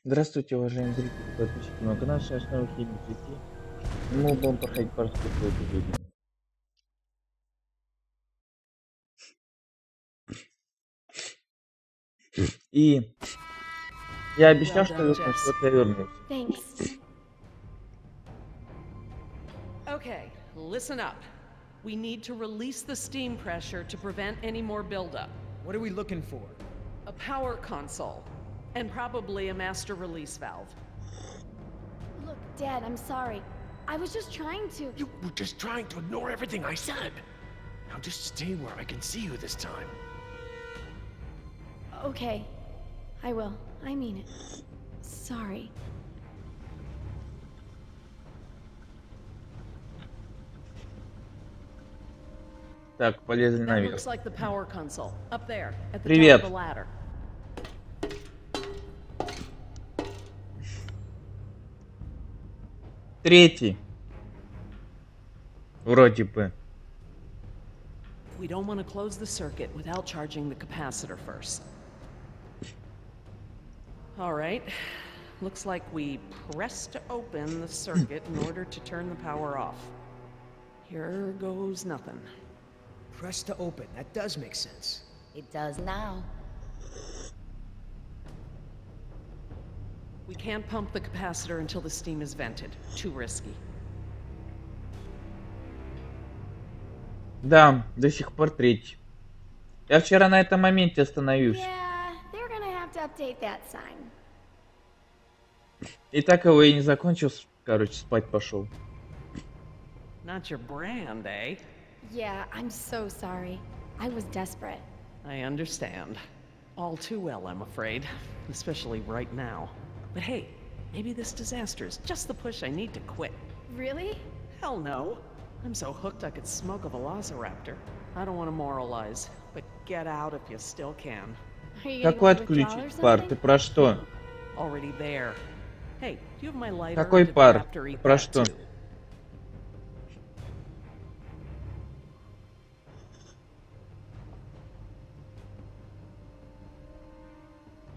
Здравствуйте, уважаемые зрители и подписчики моего канала. Сейчас снова уходим в сети. Мы будем проходить парочку эпизодов. И я обещал, что вернусь, вот я вернулся. Okay, listen up. We need to release the steam pressure to prevent any more buildup. What are we looking for? A power console. And probably a master release valve. Look, Dad, I'm sorry. I was just trying to... You were just trying to ignore everything I said. Now just stay where I can see you this time. Okay. I will. I mean it. Sorry. Так, полезли That наверх. looks like the power console. Up there, at the Привет. top of the ladder. Третий. Вроде бы. We don't want to close the circuit without charging the capacitor first. All right. Looks like we pressed open the circuit in order to turn the power off. Here goes nothing. Press to open. That does make sense. It does now. We can't pump the capacitor until the steam is vented. Too risky. Да, до сих пор третий. Я вчера на этом моменте остановился. Yeah, they're gonna have to update that sign. И так его и не закончил, короче, спать пошел. Not your brand, eh? Yeah, I'm so sorry. I was desperate. I understand. All too well, I'm afraid. Especially right now. But hey, maybe this disaster is just the push I need to quit. Really? Hell no. I'm so hooked I could smoke a velociraptor. I don't want to moralize, but get out if you still can. Are you gonna Какой go withdraw or отключить пар? Ты something? про что? Already there. Hey, do you have my lighter? Какой Did the пар? raptor eat Про that что? too?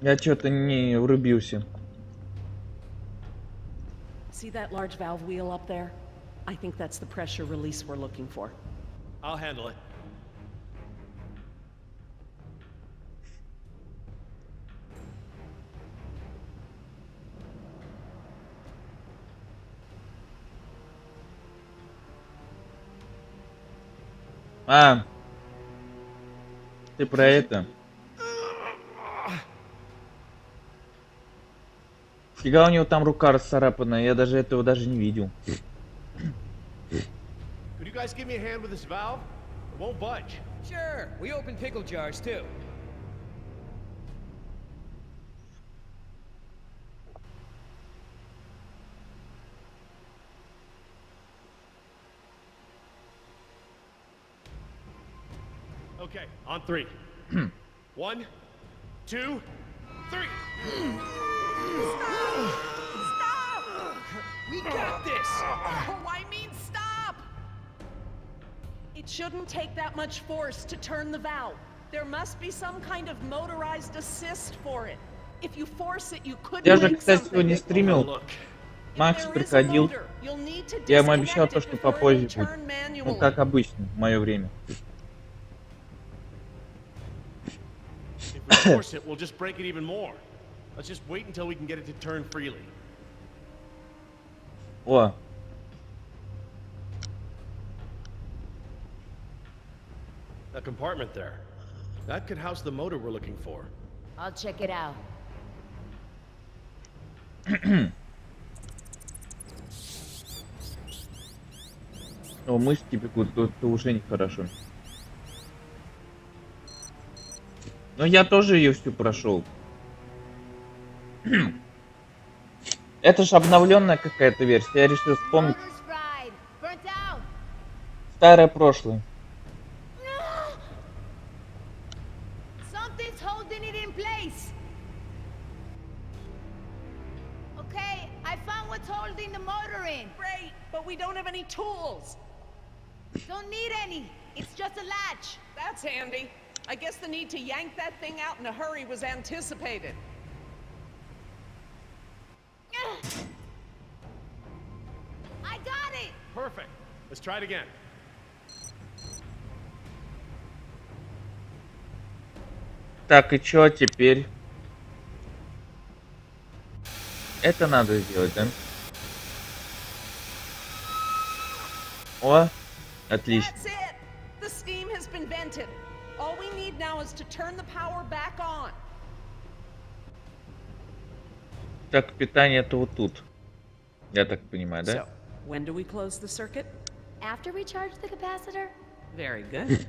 Я что-то не врубился. See that large valve wheel up there? I think that's the pressure release we're looking for. I'll handle it. А, ты про это? Фига у него там рука расцарапанная, я даже этого даже не видел. Could you guys give me a hand with this valve? It won't budge. Sure. We open pickle jars too. Okay, on three. 1, 2, 3. We got this. Oh, I mean stop! It shouldn't take that much force to turn the valve. There must be some kind of motorized assist for it. If you force it, you could Я же, break кстати, something. сегодня стримил. Look. Макс If there is a приходил. motor, you'll need to Я ему обещал disconnect то, it что before попозже it'll turn будет. Ну, manually. как обычно, в мое время. If we force it, we'll just break it even more. Let's just wait until we can get it to turn freely. О, That compartment there. That could house the motor we're looking for. I'll check it out. о, мышки бегут, это уже нехорошо. Но я тоже ее всю прошел. Это же обновленная какая-то версия. Я решил вспомнить Motors fried. Burnt out. старое прошлое. Something's holding it in place. Okay, I found what's holding the motor in. Great, but we don't have any tools. Don't need any. It's just a latch. That's handy. I guess the need to yank that thing out in a hurry was anticipated. If we force it, we'll just break it even more. Let's just wait until we can get it to turn freely. All right, Perfect. Let's try it again. Так, и чё теперь? Это надо сделать, да? О, отлично. That's it! The steam has been vented. All we need now is to turn the power back on. Так, питание-то вот тут. Я так понимаю, да? So, when do we close the circuit? After we charge the capacitor? Very good.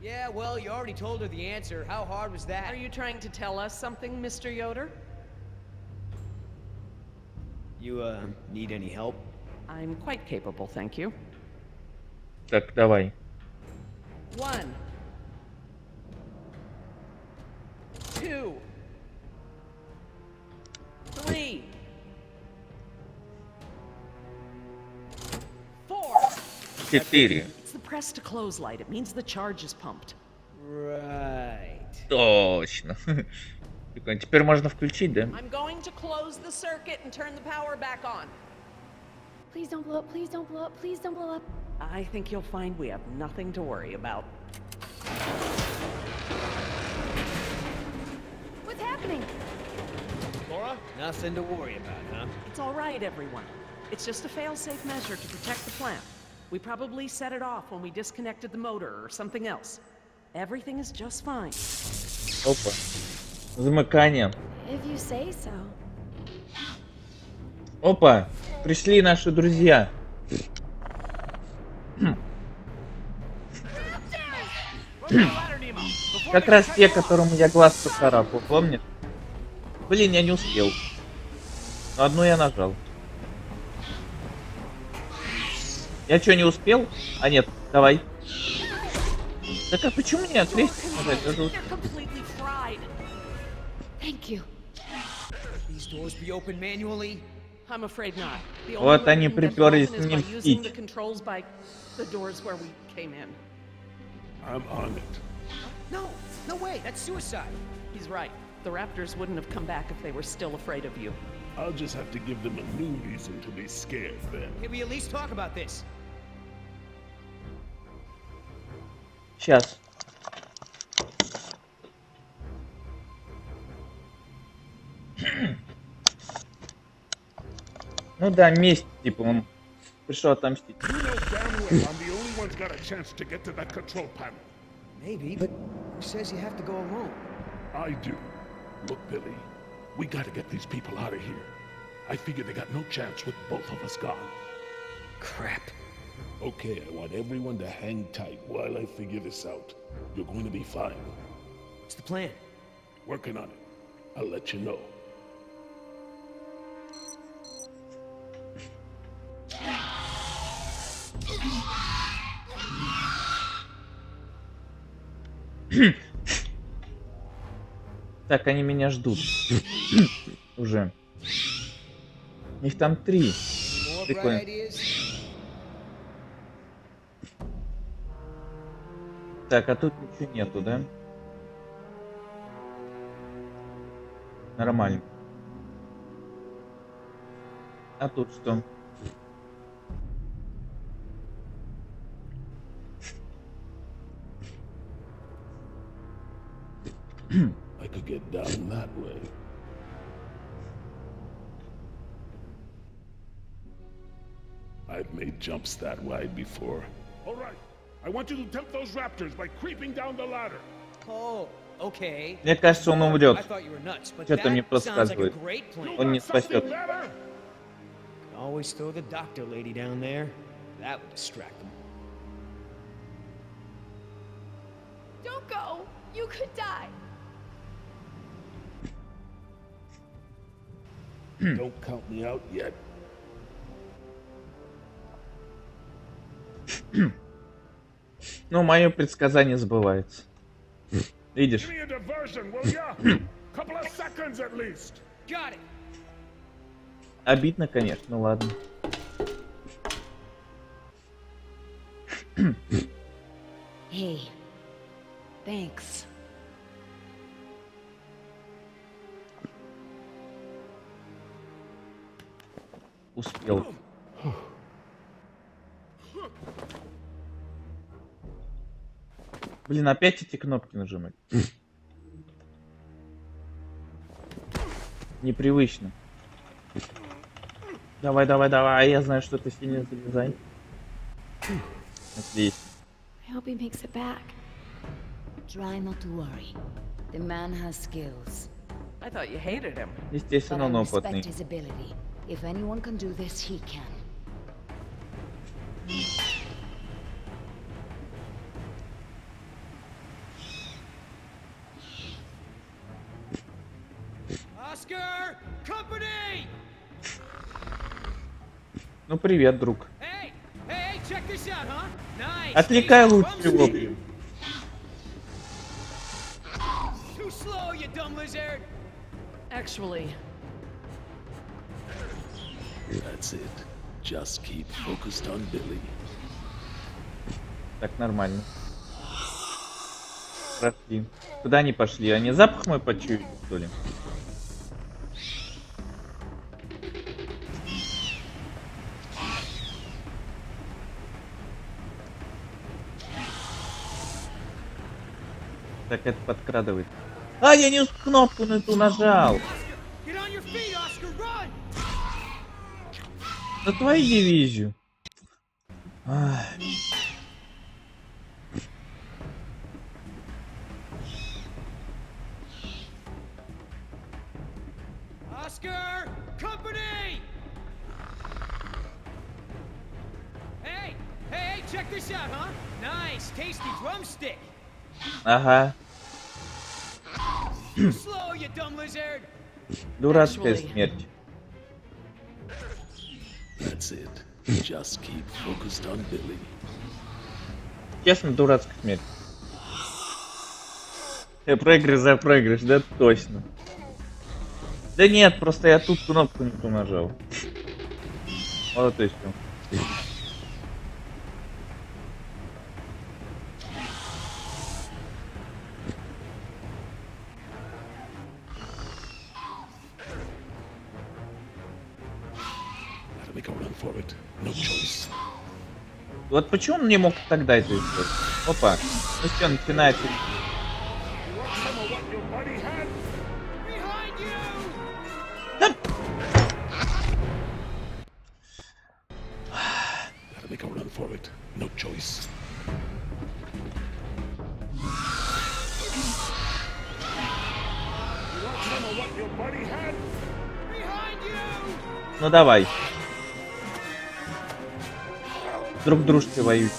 Yeah, well, you already told her the answer. How hard was that? Are you trying to tell us something, Mr. Yoder? You, need any help? I'm quite capable, thank you. Так, давай. 1, 2, 3, 4. 4. It's the press to close light. It means the charge is pumped. Right. Точно. Прикольно. Теперь можно включить, да? I'm going to close the circuit and turn the power back on. Please don't blow up, please don't blow up, please don't blow up. I think you'll find we have nothing to worry about. What's happening? Laura? Nothing to worry about, huh? It's all right, everyone. It's just a fail-safe measure to protect the plant. We probably set it off when we disconnected the motor or something else. Everything is just fine. Опа. Замыкание. If you say so. Опа. Пришли наши друзья. Как раз те, которым я глаз поцарапал, помнишь? Блин, я не успел. Но одну я нажал. Я что, не успел? А нет, давай. Так а почему мне крестик нажать? They're completely fried. Thank you. These doors be open manually? I'm afraid not. The Вот only way они we can get them приперлись open is мне by using the мстить. controls by the doors where we came in. I'm on it. No, no way, that's suicide. He's right. The Raptors wouldn't have come back if they were still afraid of you. I'll just have to give them a new reason to be scared then. Can we at least talk about this? Сейчас. Ну да, месть, типа, он пришел отомстить. You know damn well I'm the only one's got a chance to get to that control panel. Maybe, but who says you have to go alone? I do. Look, Billy, we gotta get these people out of here. I figure they got no chance with both of us gone. Crap. Okay, I want everyone to hang tight while I figure this out. You're going to be fine. What's the plan? Working on it. I'll let you know. Так, они меня ждут. Уже. Их там 3. More bright Прикольно. ideas? Так, а тут ничего нету, да? Нормально. А тут что? I could get down that way. I've made jumps that wide before. All right. I want you to tempt those raptors by creeping down the ladder. Oh, okay. Мне кажется, он I умрет. thought you were nuts, but Что-то мне that sounds like a подсказывает. great plan. Он не спасет. Something better? Always throw the doctor lady down there. That would distract them. Don't go. You could die. Don't count me out yet. Ну, мое предсказание сбывается. Видишь? Give me a diversion, will ya? Couple of seconds at least. Got it. Обидно, конечно, ну ладно. Hey, thanks. Успел. Блин, опять эти кнопки нажимать. Непривычно. Давай, давай, давай. Я знаю, что ты сильно залезай. Отлично. I hope he makes it back. Try not to worry. The man has skills. I thought you hated him. But Естественно, I он опытный. respect his ability. If anyone can do this, he can. Oscar! Company! Ну привет, друг. Hey! Hey, check this out, huh? Nice! Отвлекай Tasty лучше drumstick. его, блин. Too slow, you dumb lizard! Actually, That's it. Just keep focused on Billy. Так, нормально. Прошли. Куда они пошли? Они запах мой почуяли, что ли? Так, это подкрадывает. А, я не кнопку на ту нажал. Get on your feet, Oscar, run! На твою дивизию. Ах. Oscar! Company! Hey! Hey, check this out, huh? Nice, tasty drumstick! Ага. Too slow, you dumb lizard! Дурацкая Actually. смерть. That's it. Just keep focused on Billy. Честно, дурацкая смерть. Проигрыш за проигрыш, да точно. Да нет, просто я тут кнопку не ту нажал. Вот то есть. Gotta make a run for it. No choice. Вот почему он не мог тогда это сделать? Опа. Ну все, начинается. Some of what your buddy had? Behind you! Gotta make a run for it. No choice. You want some of what your buddy had? Behind you! Ну давай. Друг дружкой воюют.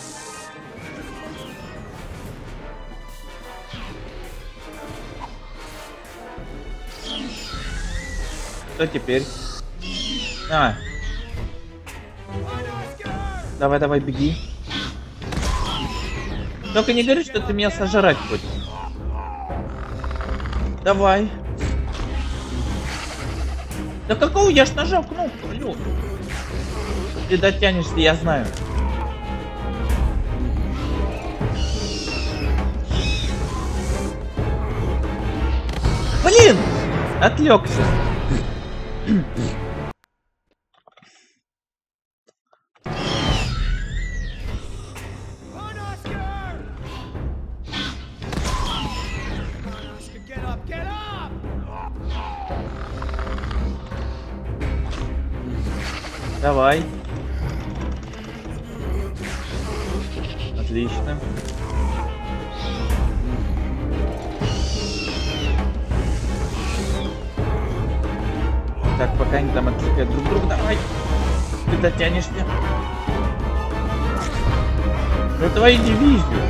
Что теперь? А, Run, Oscar! давай, давай, беги. Только не говори, что ты меня сожрать хочешь. Давай. Да какого? Я ж нажал кнопку, алло. Ты дотянешься, я знаю. Блин! Отвлекся. Run, Oscar! Come on, Oscar, get up, get up! Давай. Отлично. Так, пока они там отвлекают друг друга, давай. Ты дотянешься. За твою дивизию.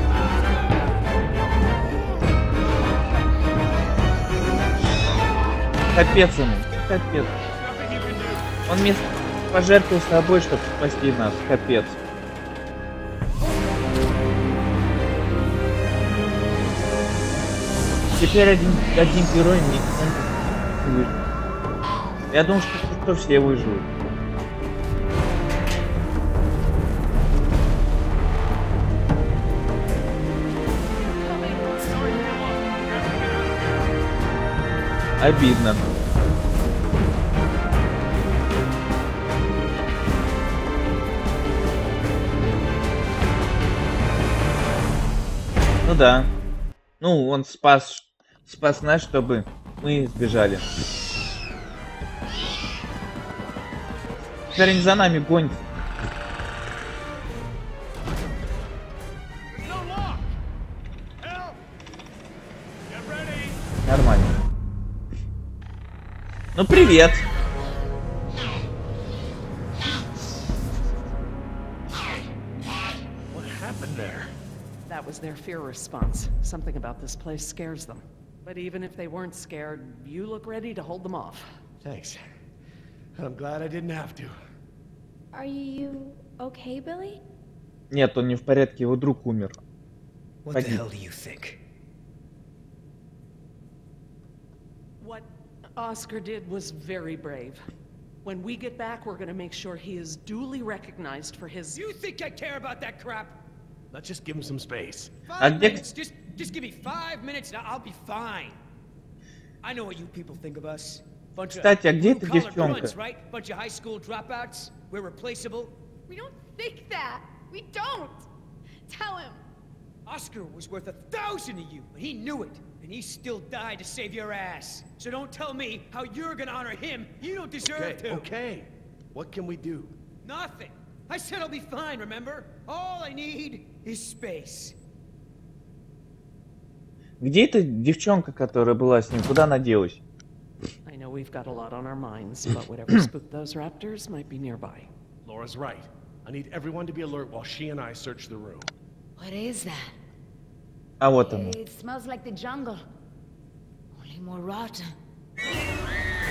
Капец ему, капец. Он мне пожертвовал собой, чтобы спасти нас. Капец. Теперь один герой не выжил. Я думал, что все выживут. Обидно. Ну да. Ну, он спас нас, чтобы мы сбежали. Теперь они за нами гонят. Нормально. Ну, привет. That was their fear response. Something about this place scares them. But even if they weren't scared, you look ready to hold them off. Thanks. I'm glad I didn't have to. Are you okay, Billy? Нет, он не в порядке, его друг умер. What the hell do you think? What Oscar did was very brave. When we get back, we're gonna make sure he is duly recognized for his... You think I care about that crap? Let's just give him some space. 5 minutes. Just give me 5 minutes and I'll be fine. I know what you people think of us. Bunch Кстати, а где of эта blue-collar девчонка? grunts, right? Bunch of high school dropouts. We're replaceable. We don't think that. We don't. Tell him. Oscar was worth 1,000 of you, but he knew it. And he still died to save your ass. So don't tell me how you're gonna honor him. You don't deserve to. Okay. What can we do? Nothing. I said I'll be fine, remember? All I need is space. Где эта девчонка, которая была с ним? Куда она делась? I know we've got a lot on our minds, but whatever spooked those raptors might be nearby. Laura's right. I need everyone to be alert while she and I search the room. What is that? А вот она. It smells like the jungle. Only more rotten.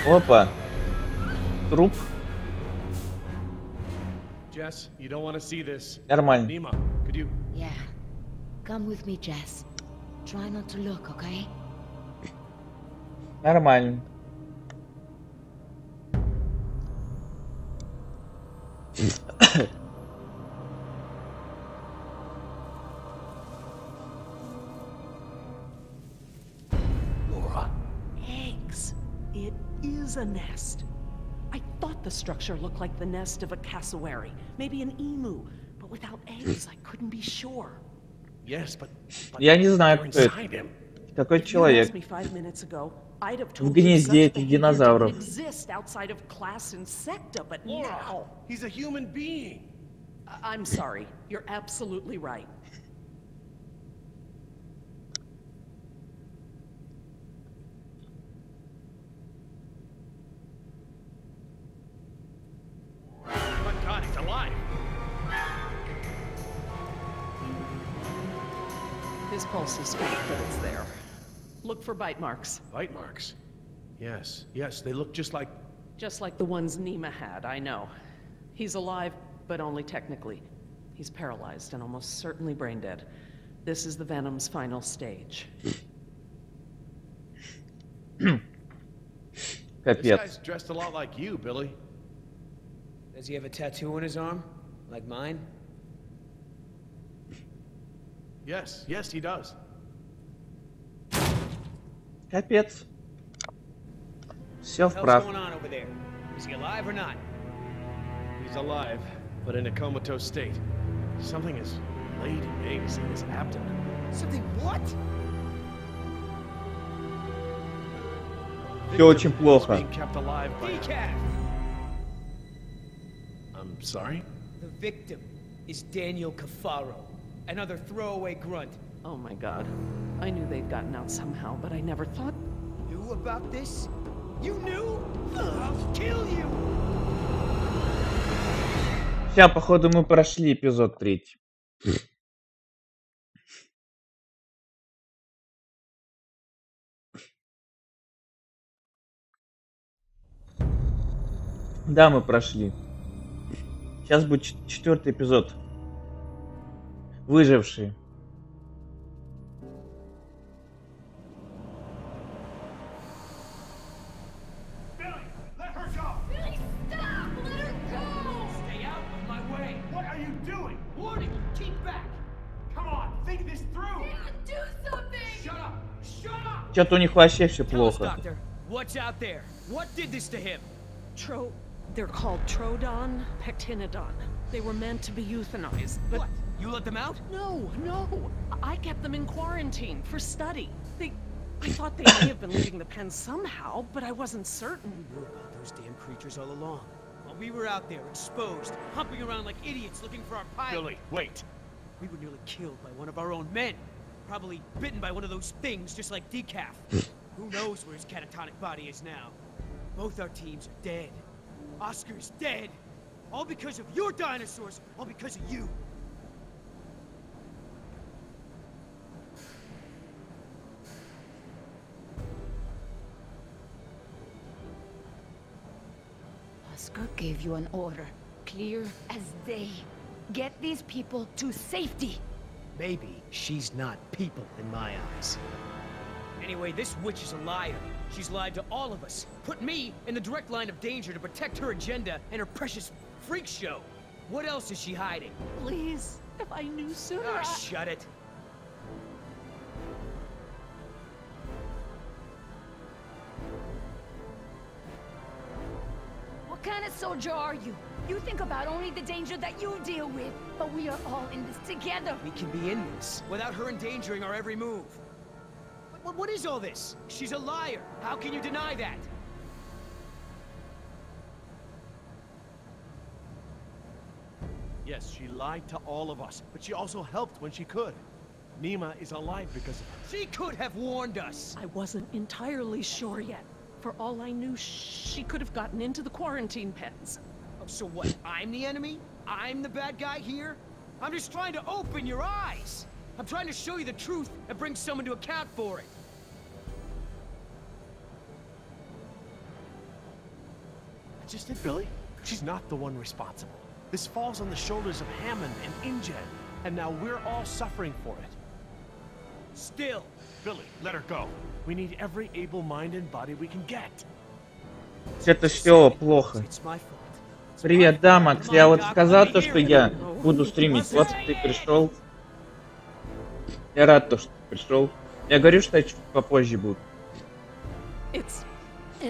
Опа. Труп. Jess, you don't want to see this. Нормально. Nima, could you... Yeah. Come with me, Jess. Try not to look, okay? Нормально. Laura. Eggs. It is a nest. I thought the structure looked like the nest of a cassowary, maybe an emu, but without eggs, I couldn't be sure. Yes, but Я не знаю, they're кто это. inside him. Какой If you человек. asked me 5 minutes ago, I'd have В told you гнезде such этих behavior динозавров. didn't exist outside of class insecta, but Laura, now... he's a human being. I'm sorry. You're absolutely right. Oh my God, he's alive. His pulse is faint, but it's there. Look for bite marks. Bite marks. Yes, yes, they look just like... Just like the ones Nima had, I know. He's alive, but only technically. He's paralyzed and almost certainly brain dead. This is the Venom's final stage. This Капец. guy's dressed a lot like you, Billy. Does he have a tattoo on his arm? Like mine? Yes, yes, he does. Капец. Все What's вправо. going on over there? Is he alive or not? He's alive, but in a comatose state. Something has laid eggs in his abdomen. Something what? Все очень Victim is плохо. being kept alive by... Decaf! I'm sorry? The victim is Daniel Cafaro, another throwaway grunt. Oh my god. I knew they'd gotten out somehow, but I never thought... Knew about this? You knew? I'll kill you! Все, походу мы прошли эпизод 3. Да, мы прошли. Сейчас будет 4-й эпизод. Выжившие. Billy, let her go! Billy, stop! Let her go! Stay out of my way! What are you doing? Warning! Keep back! Come on, think this through! Dan, do something! Shut up! Shut up! Что-то у них вообще все Tell us, плохо. doctor, what's out there? What did this to him? They're called Trodon Pectinodon. They were meant to be euthanized, but... What? You let them out? No, no. I kept them in quarantine for study. I thought they may have been leaving the pen somehow, but I wasn't certain. We knew about those damn creatures all along. While we were out there, exposed, humping around like idiots looking for our pilot. Billy, wait. We were nearly killed by one of our own men. Probably bitten by one of those things, just like Decaf. Who knows where his catatonic body is now? Both our teams are dead. Oscar's dead. All because of your dinosaurs. All because of you. Oscar gave you an order, clear as day. Get these people to safety. Maybe she's not people in my eyes. Anyway, this witch is a liar. She's lied to all of us. Put me in the direct line of danger to protect her agenda and her precious freak show. What else is she hiding? Please, if I knew sooner. Ah, shut it. What kind of soldier are you? You think about only the danger that you deal with, but we are all in this together. We can be in this without her endangering our every move. What is all this? She's a liar. How can you deny that? Yes, she lied to all of us, but she also helped when she could. Nima is alive because of her. She could have warned us. I wasn't entirely sure yet. For all I knew, she could have gotten into the quarantine pens. Oh, so what? I'm the enemy? I'm the bad guy here? I'm just trying to open your eyes. I'm trying to show you the truth and bring someone to account for it. That's just it, Billy. She's not the one responsible. This falls on the shoulders of Hammond and InGen, and now we're all suffering for it. Still. Billy, let her go. We need every able mind and body we can get. Это все плохо. It's my fault. Привет, да, Макс. Я вот сказал то, что я буду стримить. Вот ты пришел. Я рад, то, что ты пришел. Я говорю, что я чуть попозже буду.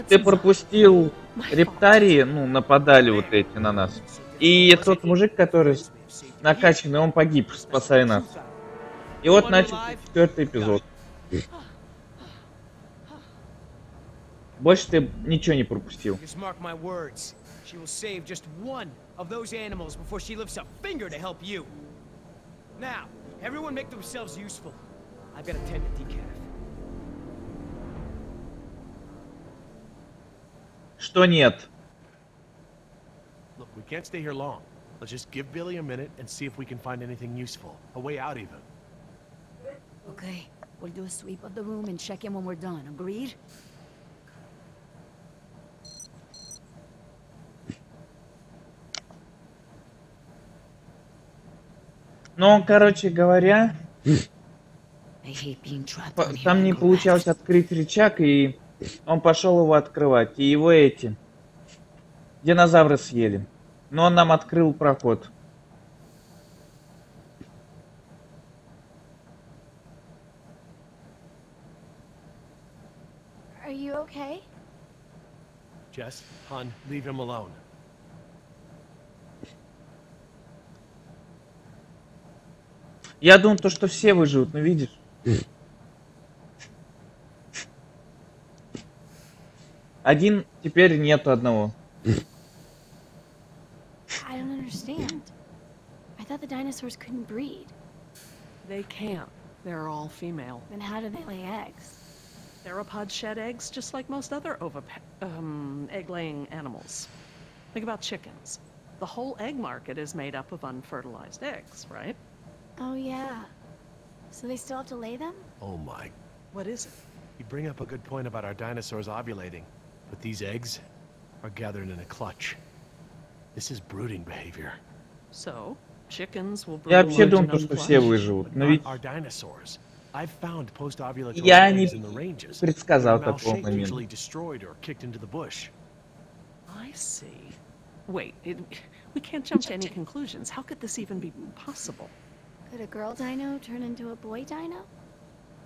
Ты пропустил рептарии, ну, нападали вот эти на нас. И тот мужик, который накачанный, он погиб, спасая нас. И вот начался 4-й эпизод. Больше ты ничего не пропустил. Just mark my words. She will save just one of those animals before she lifts a finger to help you. Now, everyone make themselves useful. I've got to tend to Decaf. Что нет? Look, we can't stay here long. Let's just give Billy a minute and see if we can find anything useful. A way out, even. Okay, we'll do a sweep of the room and check in when we're done. Agreed? Ну, короче говоря, I hate being trapped down here. там не получалось открыть рычаг, и он пошел его открывать. И его эти динозавры съели. Но он нам открыл проход. Are you okay? Jess, hon, leave him alone. Я думал, то, что все выживут, но видишь? Один, теперь нету одного. I don't understand. I thought the dinosaurs couldn't breed. They can't. They're all female. Then how do they lay eggs? Theropods shed eggs just like most other egg-laying animals. Think about chickens. The whole egg market is made up of unfertilized eggs, right? Oh yeah. So they still have to lay them? Oh my. What is it? You bring up a good point about our dinosaurs ovulating, but these eggs are gathered in a clutch. This is brooding behavior. So, chickens will Я brood вообще large думал, and что все unfledged. выживут, But но not ведь our dinosaurs. I've found post-ovulatory я не eggs in the ranges. предсказал They're now такого shaped, usually момента. destroyed or kicked into the bush. I see. Wait, we can't jump to any conclusions. How could this even be possible? Could a girl dino turn into a boy dino?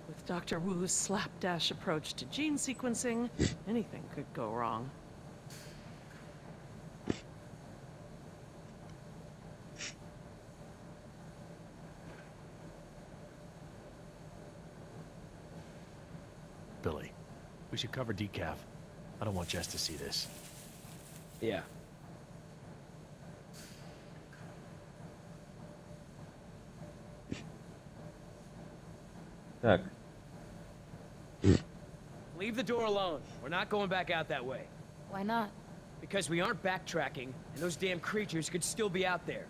With Dr. Wu's slapdash approach to gene sequencing, anything could go wrong. We should cover decaf. I don't want Jess to see this. Yeah. Так. Leave the door alone. We're not going back out that way. Why not? Because we aren't backtracking, and those damn creatures could still be out there.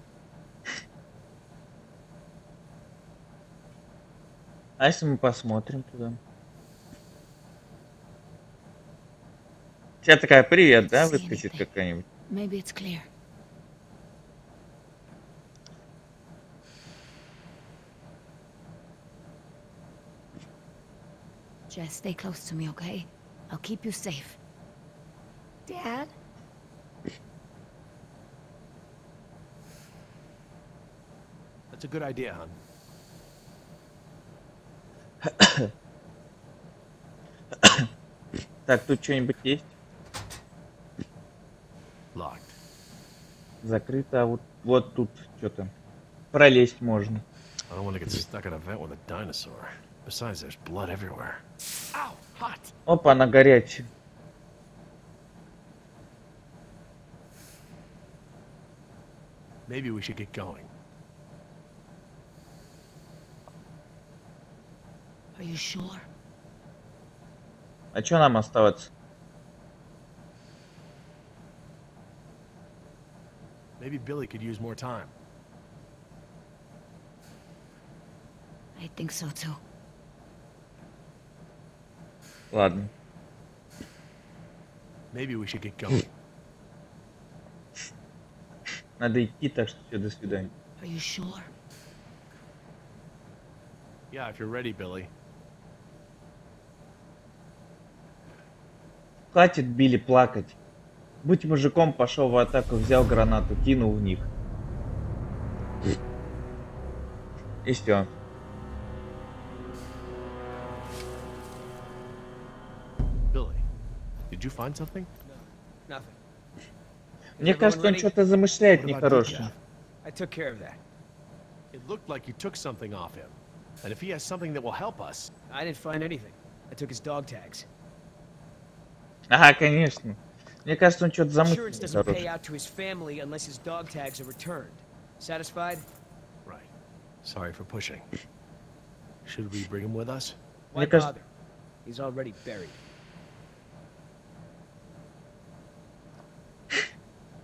А если мы посмотрим туда? Сейчас такая привет, да, выскочит какая-нибудь? Maybe it's clear. Jess, stay close to me, okay? I'll keep you safe. Dad? That's a good idea, hon. Так, тут что-нибудь есть? Locked. Закрыто, а вот тут что-то. Пролезть можно. I don't want to get stuck in a vent with a dinosaur. Besides, there's blood everywhere. Ow, hot. Опа, она горячая. Maybe we should get going. Are you sure? А что нам оставаться? Maybe Billy could use more time. I think so too. Ладно. Maybe we should get going. Надо идти, так что все, до свидания. Are you sure? Yeah, if you're ready, Billy. Хватит, Билли, плакать. Будь мужиком, пошел в атаку, взял гранату, кинул в них. И все. Billy, did you find something? No, nothing. Мне кажется, он что-то замышляет нехорошее. I took care of that. It looked like you took something off him. And if he has something that will help us... I didn't find anything. I took his dog tags. Ага, конечно. Мне кажется, он что-то замыслил Insurance doesn't pay нехорошее. out to his family unless his dog tags are returned. Satisfied? Right. Sorry for pushing. Should we bring him with us? Why Мне кажется- bother? He's already buried.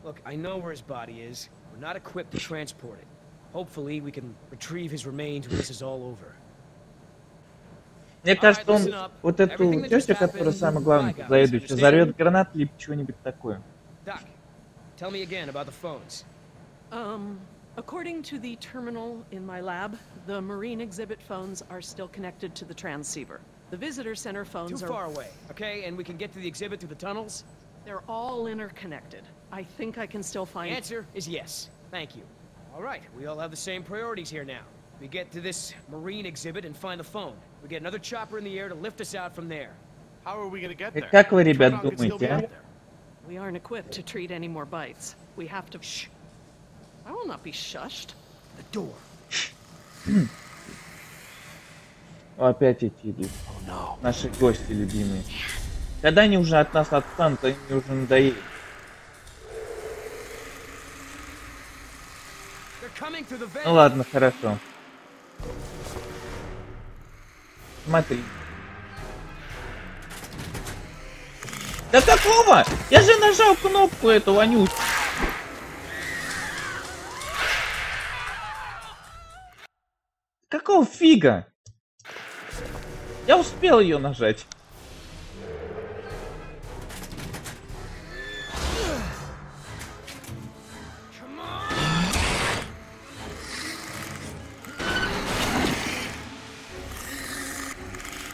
Look, I know where his body is. We're not equipped to transport it. Hopefully, we can retrieve his remains when this is all over. Мне кажется, он вот эту тетю, которая самое главное, заведующая, взорвет гранату или чего-нибудь такое. Doc, tell me again about the phones. According to the terminal in my lab, the marine exhibit phones are still connected to the transceiver. The visitor center phones Too far away, okay? And we can get to the exhibit through the tunnels? they're all interconnected. I think I can still find... Answer is yes. Thank you. All right, we all have the same priorities here now. We get to this marine exhibit and find the phone. We get another chopper in the air to lift us out from there. How are we gonna get И there? как вы, ребят, Turtle could still be думаете, out а? there. We aren't equipped to treat any more bites. We have to... Shh. I will not be shushed. The door. Опять эти идут. Oh no. Наши гости любимые. Когда они уже от нас отстанут, они мне уже надоели. They're coming through the vent. Ну ладно, хорошо. Смотри. Да какого? Я же нажал кнопку эту вонючую. Какого фига? Я успел ее нажать.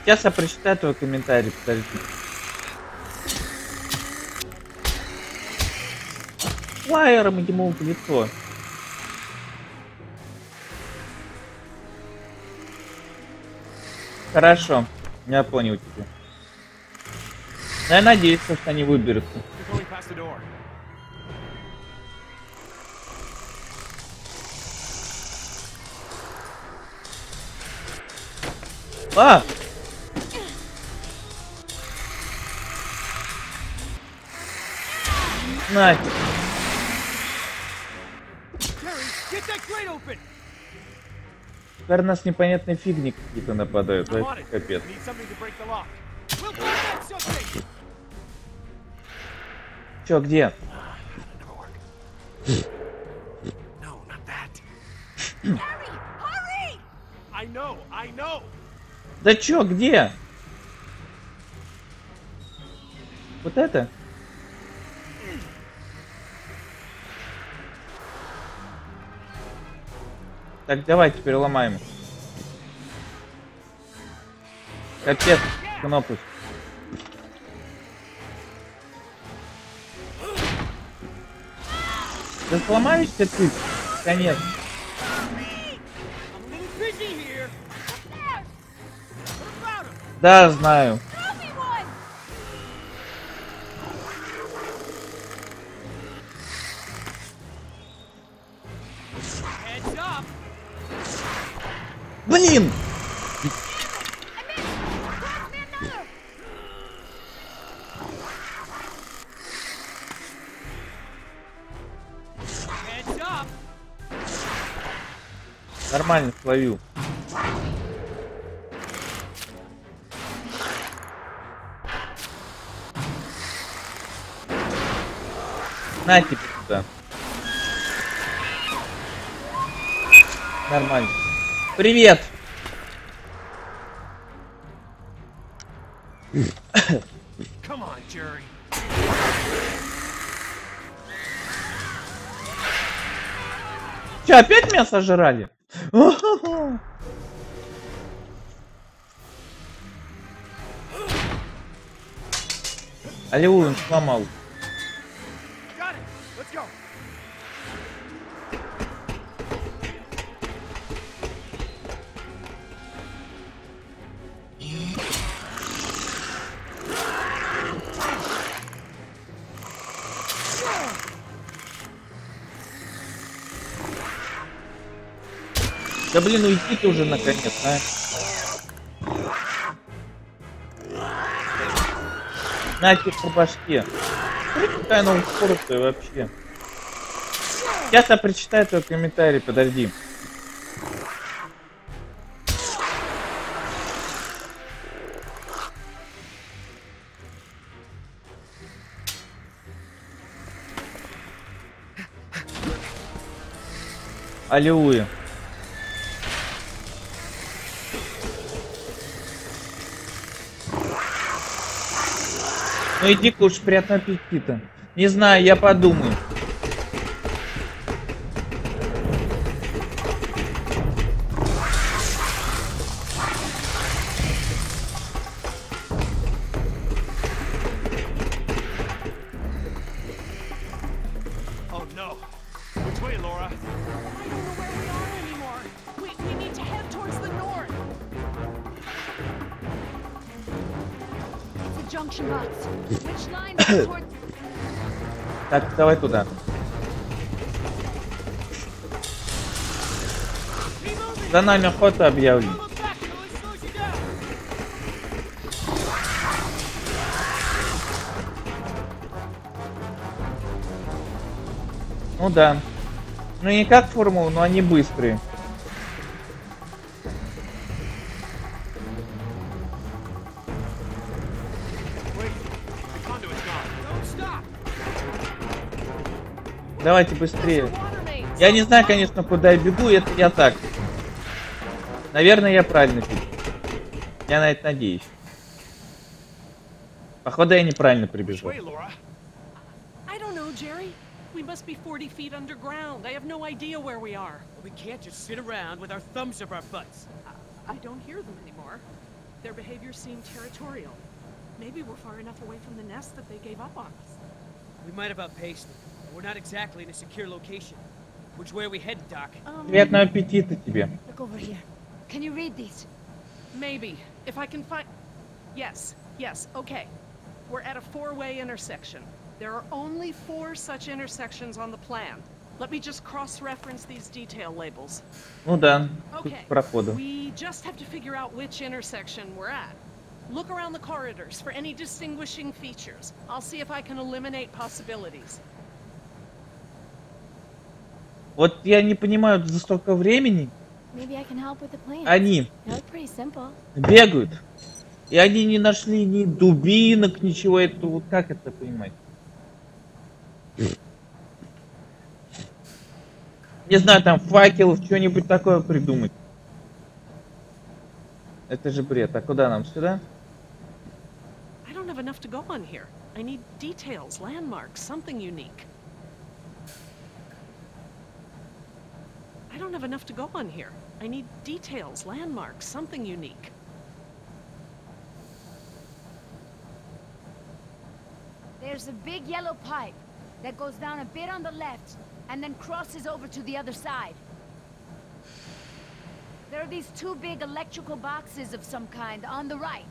Сейчас я прочитаю твой комментарий, подожди. Флайером ему в лицо. Хорошо, я понял тебя. Я надеюсь, что они выберутся. We're going past the door. нафиг. Теперь нас непонятные фигни какие-то нападают. Вообще капец. Чё, где? Да чё, где? Вот это? Так, давай теперь ломаем. Капец, кнопку. Да сломаешься ты, конец. Да, знаю. Блин! Нормально словил. На тебе сюда. Нормально. Привет! Come on, Jerry. Че, опять меня сожрали? Аллилуйя, он сломал. Да блин, уйди ты уже наконец, а. На тебе по башке. Смотри, какая она упоротая вообще. Я-то прочитаю твой комментарий, подожди. Аллилуйя. Ну иди-ка уж, приятного аппетита. Не знаю, я подумаю. Oh no. Which way, Laura? I don't know where we are anymore. We need to head towards the north. It's a junction box. Which line is towards... Так, давай туда. За нами охота объявлена. Ну да. Ну не как формула, но они быстрые. Давайте быстрее. Я не знаю, конечно, куда я бегу, это я так. Наверное, я правильно бегу. Я на это надеюсь. Походу, я неправильно прибежал. I don't know, Jerry. We must be 40 feet underground. I have no idea where we are. We can't just sit around with our thumbs up our butts. I don't hear them anymore. Their behavior seemed territorial. Maybe we're far enough away from the nest that they gave up on us. We might have outpaced them. We're not exactly in a secure location. Which way are we headed, Doc? Приятного аппетита тебе. Look over here. Can you read these? Maybe. If I can find... Yes. Yes. Okay. We're at a four-way intersection. There are only 4 such intersections on the plan. Let me just cross-reference these detail labels. Ну да, тут Okay. прохода. We just have to figure out which intersection we're at. Look around the corridors for any distinguishing features. I'll see if I can eliminate possibilities. Вот я не понимаю, за столько времени Maybe I can help with the plans. они They look pretty simple. бегают, и они не нашли ни дубинок, ничего. Это вот как это понимать? Не знаю, там факелов, что-нибудь такое придумать. Это же бред. А куда нам? Сюда? I don't have enough to go on here. I need details, landmarks, something unique. I don't have enough to go on here. I need details, landmarks, something unique. There's a big yellow pipe that goes down a bit on the left and then crosses over to the other side. There are these two big electrical boxes of some kind on the right.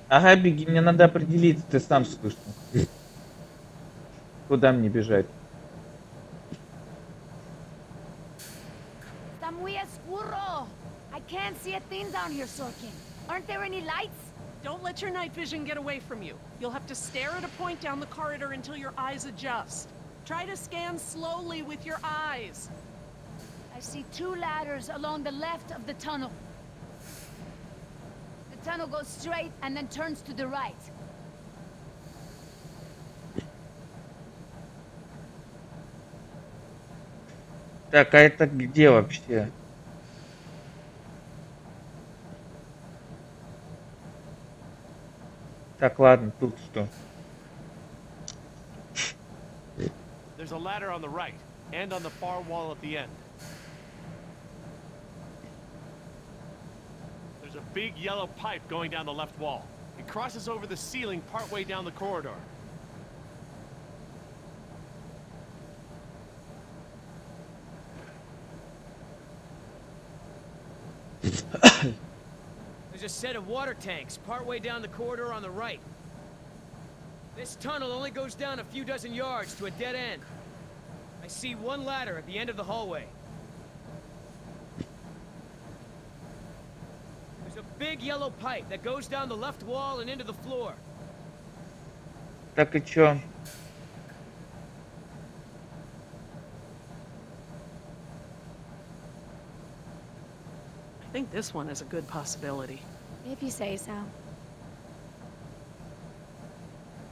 Ага, беги, мне надо определиться, ты сам слышал. Куда мне бежать? Está muy oscuro. I can't see a thing down here, Sorkin. Aren't there any lights? Don't let your night vision get away from you. You'll have to stare at a point down the corridor until your eyes adjust. Try to scan slowly with your eyes. I see two ladders along the left of the tunnel. The tunnel goes straight and then turns to the right. Так, а это где вообще? Так, ладно, тут что? There's a ladder on the right, and on the far wall at the end. There's a big yellow pipe going down the left wall. It crosses over the ceiling partway down the corridor. There's a set of water tanks partway down the corridor on the right. This tunnel only goes down a few dozen yards to a dead end. I see one ladder at the end of the hallway. There's a big yellow pipe that goes down the left wall and into the floor. Так и чё? I think this one is a good possibility. If you say so.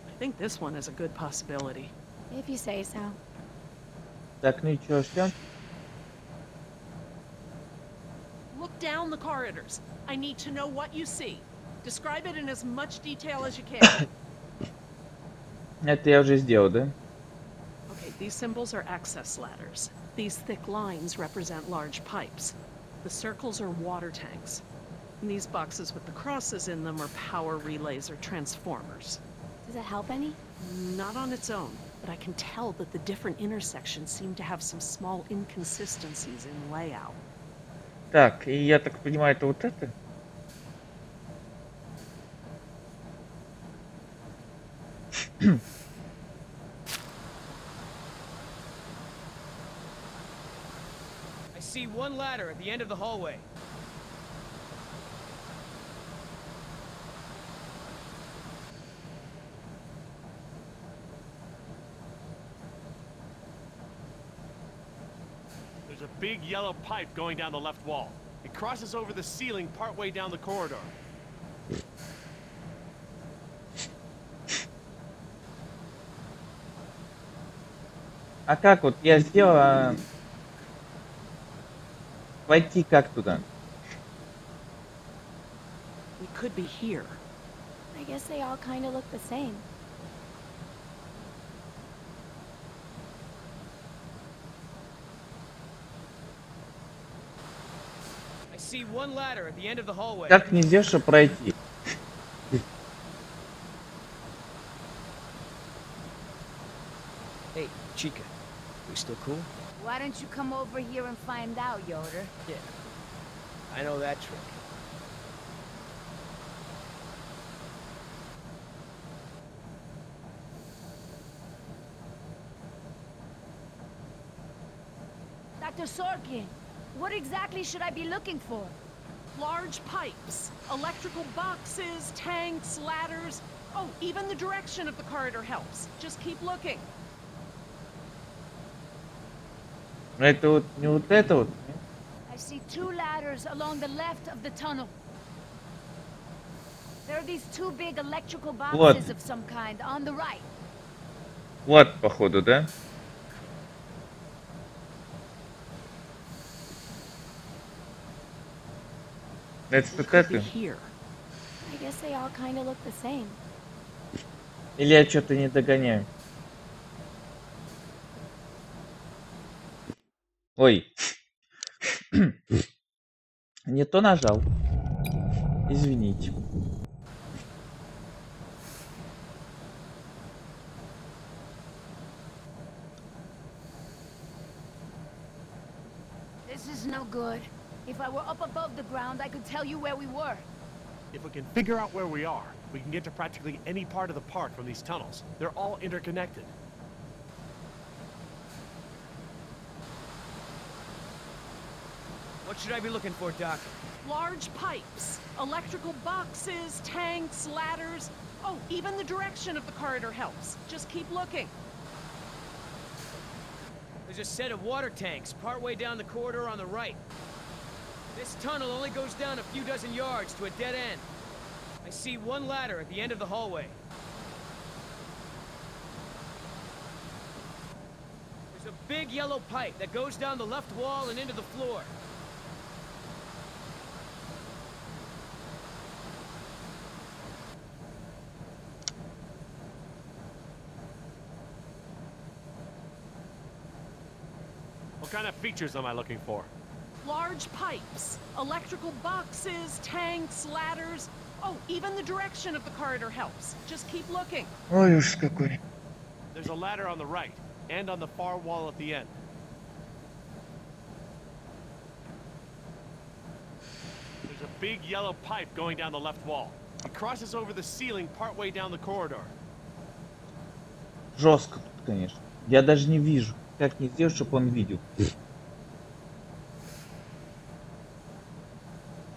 I think this one is a good possibility. If you say so. Так, ну и чё, ждём? Look down the corridors. I need to know what you see. Describe it in as much detail as you can. Это я уже сделал, да? Okay, these symbols are access ladders. These thick lines represent large pipes. The circles are water tanks. And these boxes with the crosses in them are power relays or transformers. Does it help any? Not on its own, but I can tell that the different intersections seem to have some small inconsistencies in layout. Так, и я так понимаю, это вот это? I see one ladder at the end of the hallway. There's a big yellow pipe going down the left wall. It crosses over the ceiling partway down the corridor. А как вот я сделал, а... Войти как туда? We could be here. I guess they all kind of look the same. I see one ladder at the end of the hallway. Как нельзя, что пройти? Hey, Chica, we still cool? Why don't you come over here and find out, Yoder? Yeah, I know that trick. Dr. Sorkin, what exactly should I be looking for? Large pipes, electrical boxes, tanks, ladders. Oh, even the direction of the corridor helps. Just keep looking. Это вот не вот это вот. I see 2 ladders along the left of the tunnel. There are these 2 big electrical boxes of some kind on the right. Вот, походу, да? Это вот это? I guess they all kind of look the same. Или я что-то не догоняю? Ой. Не то нажал. Извините. This is no good. If I were up above the ground, I could tell you where we were. If we can figure out where we are, we can get to practically any part of the park from these tunnels. They're all interconnected. What should I be looking for, Doc? Large pipes, electrical boxes, tanks, ladders. Oh, even the direction of the corridor helps. Just keep looking. There's a set of water tanks partway down the corridor on the right. This tunnel only goes down a few dozen yards to a dead end. I see 1 ladder at the end of the hallway. There's a big yellow pipe that goes down the left wall and into the floor. What kind of features am I looking for? Large pipes, electrical boxes, tanks, ladders. Oh, even the direction of the corridor helps. Just keep looking. Ой уж какой. There's a ladder on the right, and on the far wall at the end. There's a big yellow pipe going down the left wall. It crosses over the ceiling partway down the corridor. Жестко тут, конечно. Я даже не вижу. Как не сделать, чтобы он видел.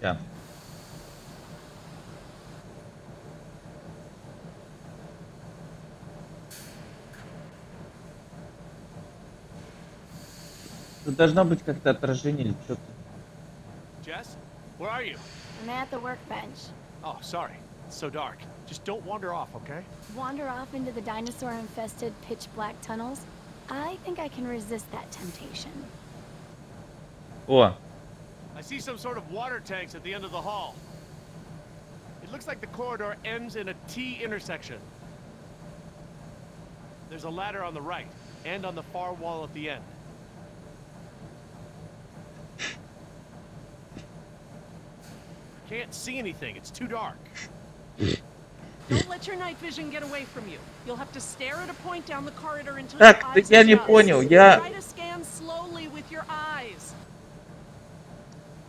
Да. Тут должно быть как-то отражение или что-то. Jess, where are you? I'm at the workbench. Oh, sorry. It's so dark. Just don't wander off, okay? Wander off into the dinosaur-infested pitch-black tunnels? I think I can resist that temptation. О, I see some sort of water tanks at the end of the hall. It looks like the corridor ends in a T intersection. There's a ladder on the right, and on the far wall at the end. Can't see anything, it's too dark. Don't let your night vision get away from you. You'll have to stare at a point down the corridor until Так, your так eyes я не adjust. понял, я Try to scan slowly with your eyes.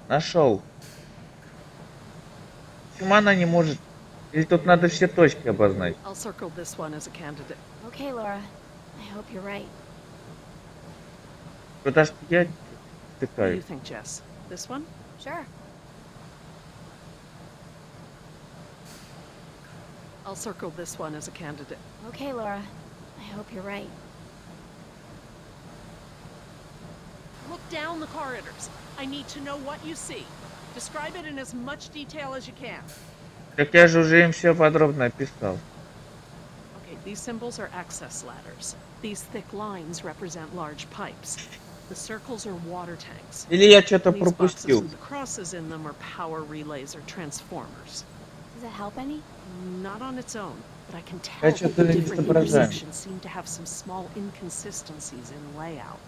нашел. Почему она не может? Или тут надо все точки обозначить? I'll circle this one as a candidate. Okay, Laura. I hope you're right. Потому что я What do you втыкаю. think, Jess? This one? Sure. I'll circle this one as a candidate. Okay, Laura. I hope you're right. Look down the corridors. I need to know what you see. Describe it in as much detail as you can. Так я же уже им все подробно описал. Okay, these symbols are access ladders. These thick lines represent large pipes. The circles are water tanks. Или я что-то These boxes пропустил. with the crosses in them are power relays or transformers. Does it help any? Not on its own, but I can tell Я that что-то the не different соображаю. intersections seem to have some small inconsistencies in layout.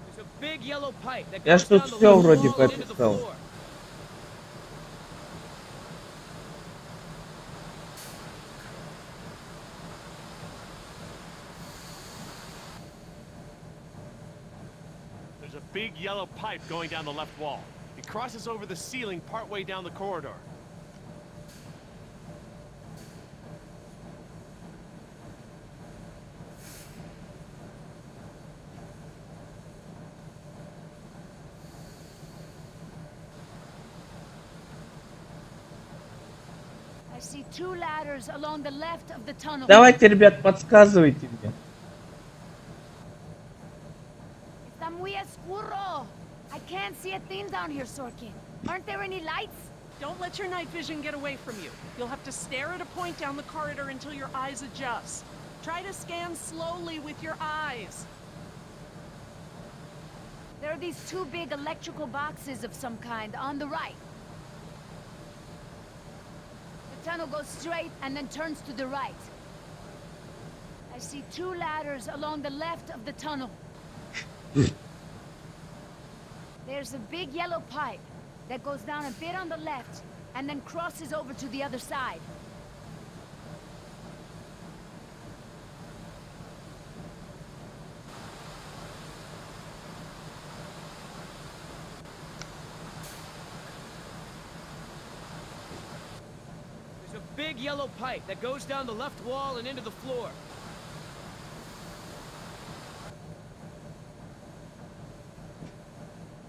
There's a big yellow pipe that Я goes ж тут down the всё left вроде wall and into the прописал. floor. There's a big yellow pipe going down the left wall. It crosses over the ceiling partway down the corridor. see 2 ladders along the left of the tunnel. Давайте, ребят, подсказывайте мне. Está muy oscuro. I can't see a thing down here, Sorkin. Aren't there any lights? Don't let your night vision get away from you. You'll have to stare at a point down the corridor until your eyes adjust. Try to scan slowly with your eyes. There are these 2 big electrical boxes of some kind on the right. The tunnel goes straight and then turns to the right. I see 2 ladders along the left of the tunnel. There's a big yellow pipe that goes down a bit on the left and then crosses over to the other side. There's a big yellow pipe that goes down the left wall and into the floor.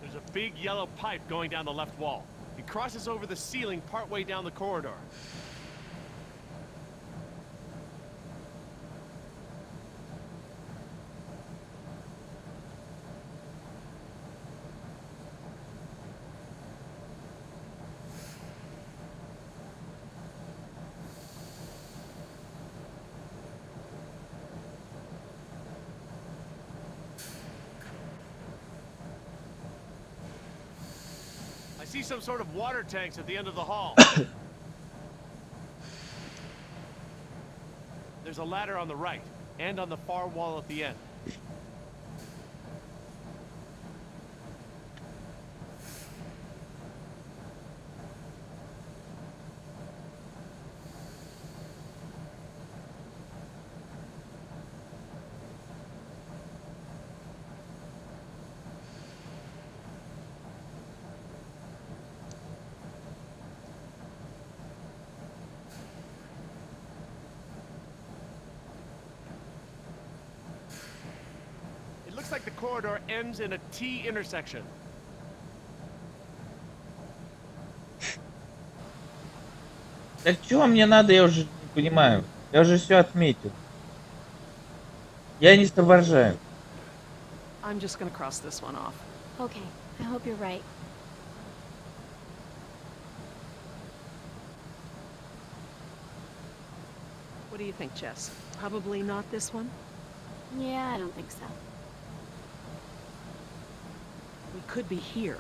There's a big yellow pipe going down the left wall. It crosses over the ceiling partway down the corridor. I see some sort of water tanks at the end of the hall. There's a ladder on the right, and on the far wall at the end. It looks like the corridor ends in a T intersection. Так чего мне надо, я уже не понимаю. Я уже все отметил. Я не соображаю. I'm just gonna cross this one off. Okay, I hope you're right. What do you think, Jess? Probably not this one? Yeah, I don't think so. We could be here.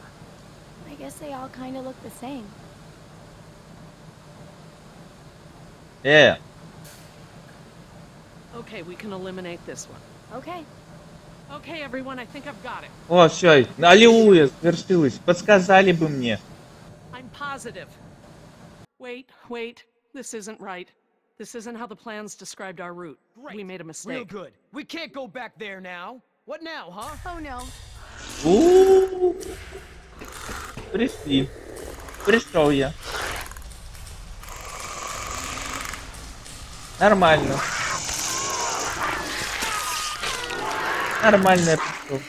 I guess they all kind of look the same. Yeah. Okay, we can eliminate this one. Okay. Okay, everyone, I think I've got it. О, все, аллилуйя, свершилось. Подсказали бы мне. I'm positive. Wait. This isn't right. This isn't how the plans described our route. Great. We made a mistake. Real good. We can't go back there now. What now, huh? Oh no. У-у-у. Пришли. Пришел я. Нормально. Нормально я пришел.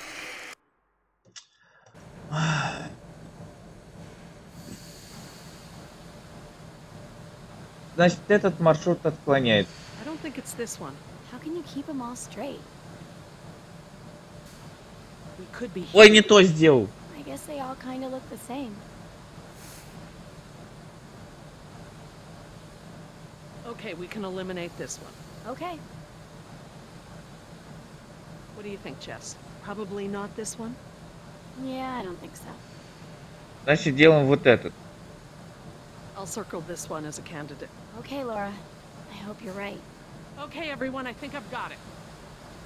Значит, этот маршрут отклоняет. I don't think it's this one. How can you keep them all straight? We could be Ой, here. не то сделал. I guess they all kind of look the same. Okay, we can eliminate this one. Okay. What do you think, Jess? Probably not this one? Yeah, I don't think so. Значит, делаем вот этот. I'll circle this one as a candidate. Okay, Laura. I hope you're right. Okay, everyone, I think I've got it.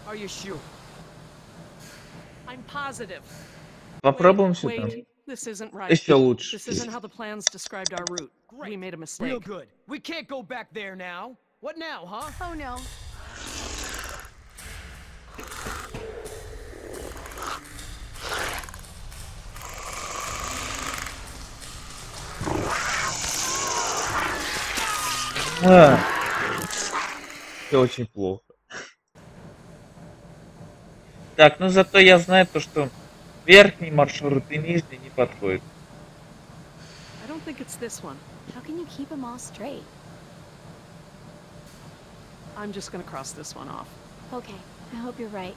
Are you sure? I'm positive. Попробуем все там. Wait, this isn't right. Еще лучше. This isn't how the plans described our route. Great. We made a mistake. Real good. We can't go back there now. What now, huh? Oh no. Все очень плохо. Так, ну зато я знаю то, что верхний маршрут и нижний не подходит. I don't think it's this one. How can you keep them all straight? I'm just gonna cross this one off. Okay, I hope you're right.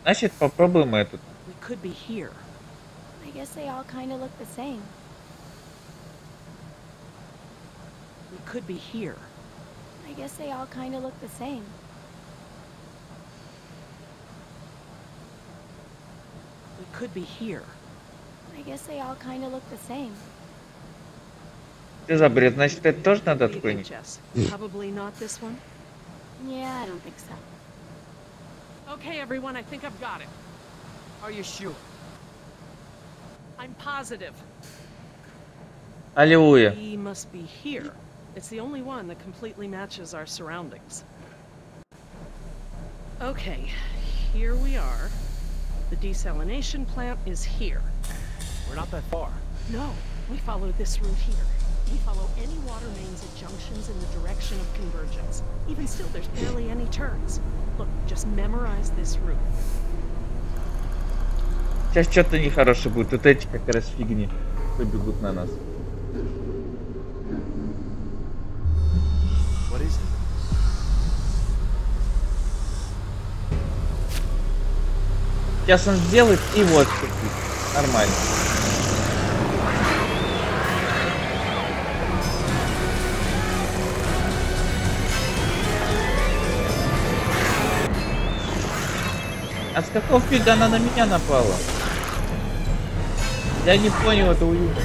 Значит, попробуем этот. We could be here. I guess they all kind of look the same. We could be here. I guess they all kind of look the same. We could be here. I guess they all kind of look the same. Ты за бред, значит, это тоже надо What do you think, отклонить? Jess? Probably not this one. Yeah, I don't think so. Okay, everyone, I think I've got it. Are you sure? I'm positive. Аллилуйя. We must be here. It's the only one that completely matches our surroundings. Okay, here we are. The desalination plant is here. We're not that far. No, we follow this route here. We follow any water mains at junctions in the direction of convergence. Even still, there's barely any turns. Look, just memorize this route. Сейчас что-то нехорошее будет. Вот эти как раз фигни побегут на нас. What is it? Сейчас он сделает и вот что-то. Нормально. А с какого фига она на меня напала? Я не понял это уют.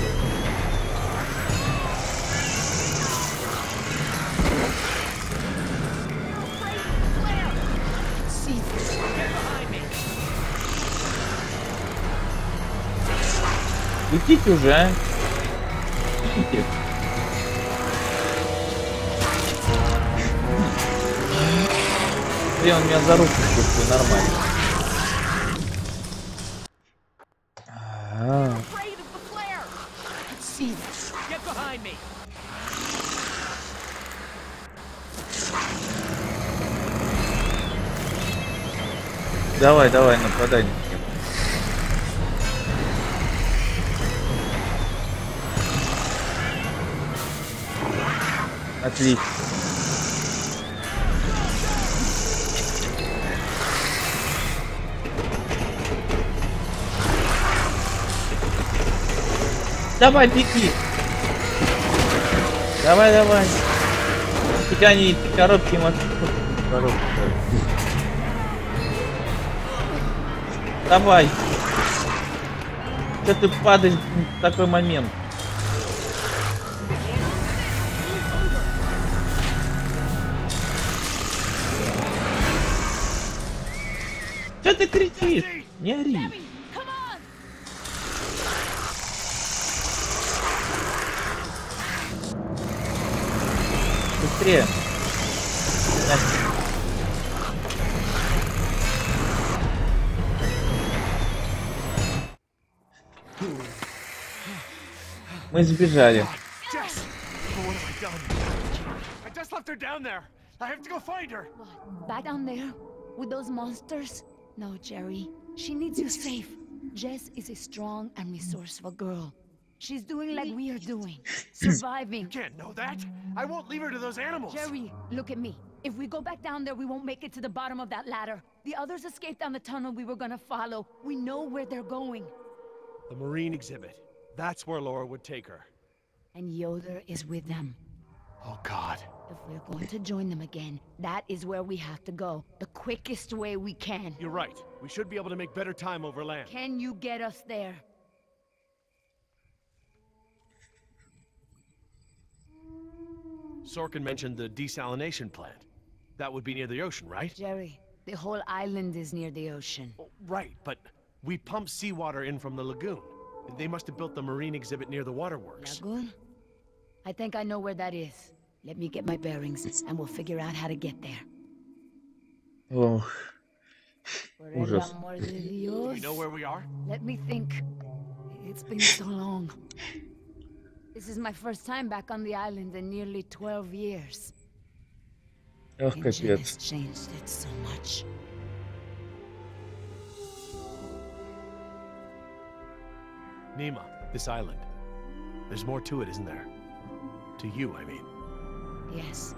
Летите уже, а? Летите. Блин, он меня за руку чувствует, нормально. Get behind me. Давай, давай, нападай. Отлично. Давай, беги. Давай, давай. Тебя не эти коробки коробки. Давай. Что ты падаешь в такой момент? Что ты кричишь? Не ори. Быстрее. Мы сбежали. Jess! Oh, what have I done? I just left her down there. I have to go find her. Back down there with those monsters? No, Jerry. She needs you safe. Jess is a strong and resourceful girl. She's doing like we are doing. Surviving. You can't know that. I won't leave her to those animals. Jerry, look at me. If we go back down there, we won't make it to the bottom of that ladder. The others escaped down the tunnel we were gonna follow. We know where they're going. The marine exhibit. That's where Laura would take her. And Yoder is with them. Oh, God. If we're going to join them again, that is where we have to go. The quickest way we can. You're right. We should be able to make better time over land. Can you get us there? Sorkin mentioned the desalination plant. That would be near the ocean, right? Jerry, the whole island is near the ocean. Oh, right, but we pump seawater in from the lagoon. They must have built the marine exhibit near the waterworks. Lagoon? I think I know where that is. Let me get my bearings, and we'll figure out how to get there. Ох, Por el ужас. amor de Do Dios. you know where we are? Let me think. It's been so long. This is my first time back on the island in nearly 12 years. Ох, Ingen has капец. changed it so much. Nima, this island. There's more to it, isn't there? To you, I mean. Yes.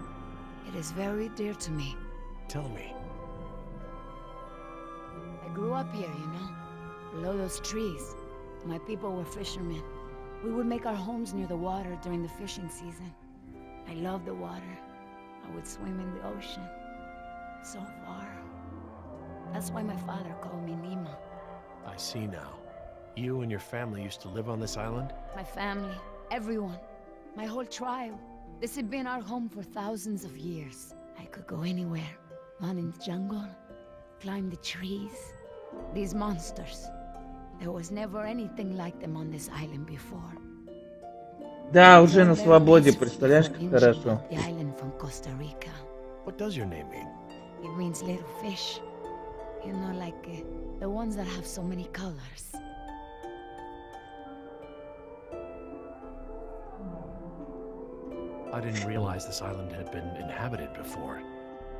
It is very dear to me. Tell me. I grew up here, you know, below those trees. My people were fishermen. We would make our homes near the water during the fishing season. I loved the water. I would swim in the ocean. So far. That's why my father called me Nima. I see now. You and your family used to live on this island? My family, everyone, my whole tribe. This had been our home for thousands of years. I could go anywhere, run in the jungle, climb the trees. These monsters. There was never anything like them on this island before. Да, уже на свободе, представляешь, как хорошо. The island from Costa Rica. What does your name mean? It means little fish. You know, like the ones that have so many colors. I didn't realize this island had been inhabited before.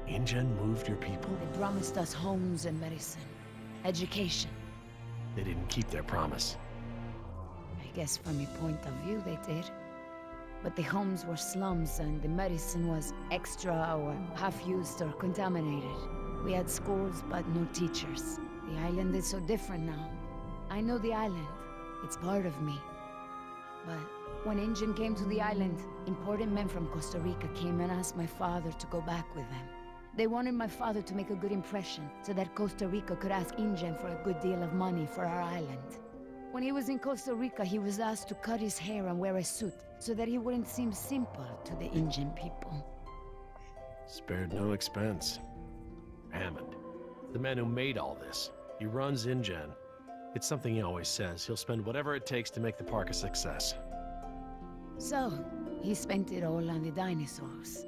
InGen moved your people? They promised us homes and medicine, education. They didn't keep their promise. I guess from your point of view they did. But the homes were slums and the medicine was extra or half-used or contaminated. We had schools but no teachers. The island is so different now. I know the island. It's part of me. But when InGen came to the island, important men from Costa Rica came and asked my father to go back with them. They wanted my father to make a good impression, so that Costa Rica could ask InGen for a good deal of money for our island. When he was in Costa Rica, he was asked to cut his hair and wear a suit, so that he wouldn't seem simple to the InGen people. Spared no expense. Hammond, the man who made all this. He runs InGen. It's something he always says. He'll spend whatever it takes to make the park a success. So, he spent it all on the dinosaurs,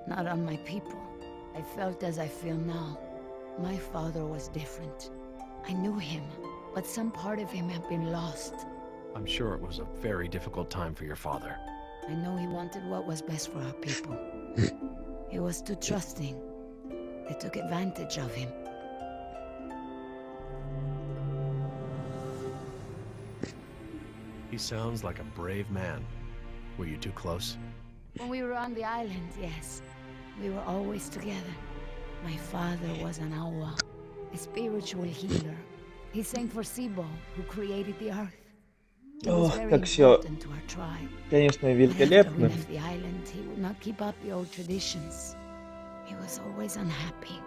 not on my people. I felt as I feel now. My father was different. I knew him, but some part of him had been lost. I'm sure it was a very difficult time for your father. I know he wanted what was best for our people. He was too trusting. They took advantage of him. He sounds like a brave man. Were you too close? When we were on the island, yes. We were always together. My father was an awa, a spiritual healer. He sang for Sibo, who created the earth. He was very important to our tribe. Конечно, But after we великолепно. left the island, he would not keep up the old traditions. He was always unhappy.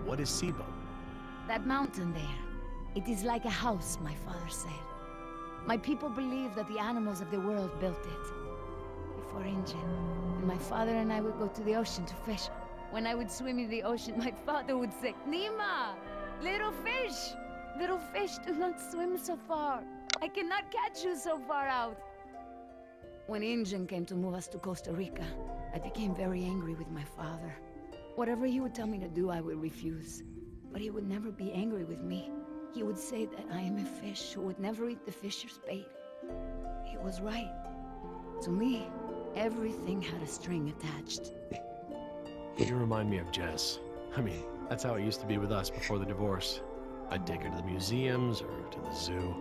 What is Sibo? That mountain there, it is like a house, my father said. My people believe that the animals of the world built it. Before InGen, and my father and I would go to the ocean to fish. When I would swim in the ocean, my father would say, Nima, little fish, do not swim so far. I cannot catch you so far out. When InGen came to move us to Costa Rica, I became very angry with my father. Whatever he would tell me to do, I would refuse. But he would never be angry with me. He would say that I am a fish who would never eat the fisher's bait. He was right. To me, everything had a string attached. You remind me of Jess. I mean, that's how it used to be with us before the divorce. I'd take her to the museums or to the zoo.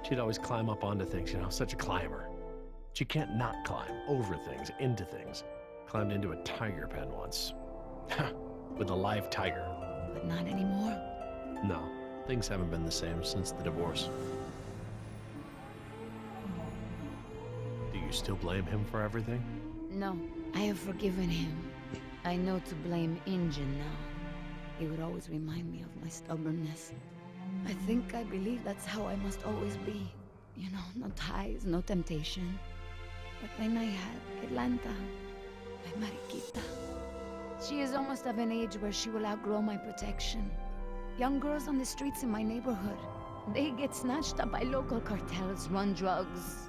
She'd always climb up onto things, you know, such a climber. She can't not climb over things, into things. Climbed into a tiger pen once. With a live tiger. But not anymore. No, things haven't been the same since the divorce. Do you still blame him for everything? No, I have forgiven him. I know to blame InGen now. He would always remind me of my stubbornness. I believe that's how I must always be. You know, no ties, no temptation. But then I had Atlanta, my Mariquita. She is almost of an age where she will outgrow my protection. Young girls on the streets in my neighborhood, they get snatched up by local cartels, run drugs.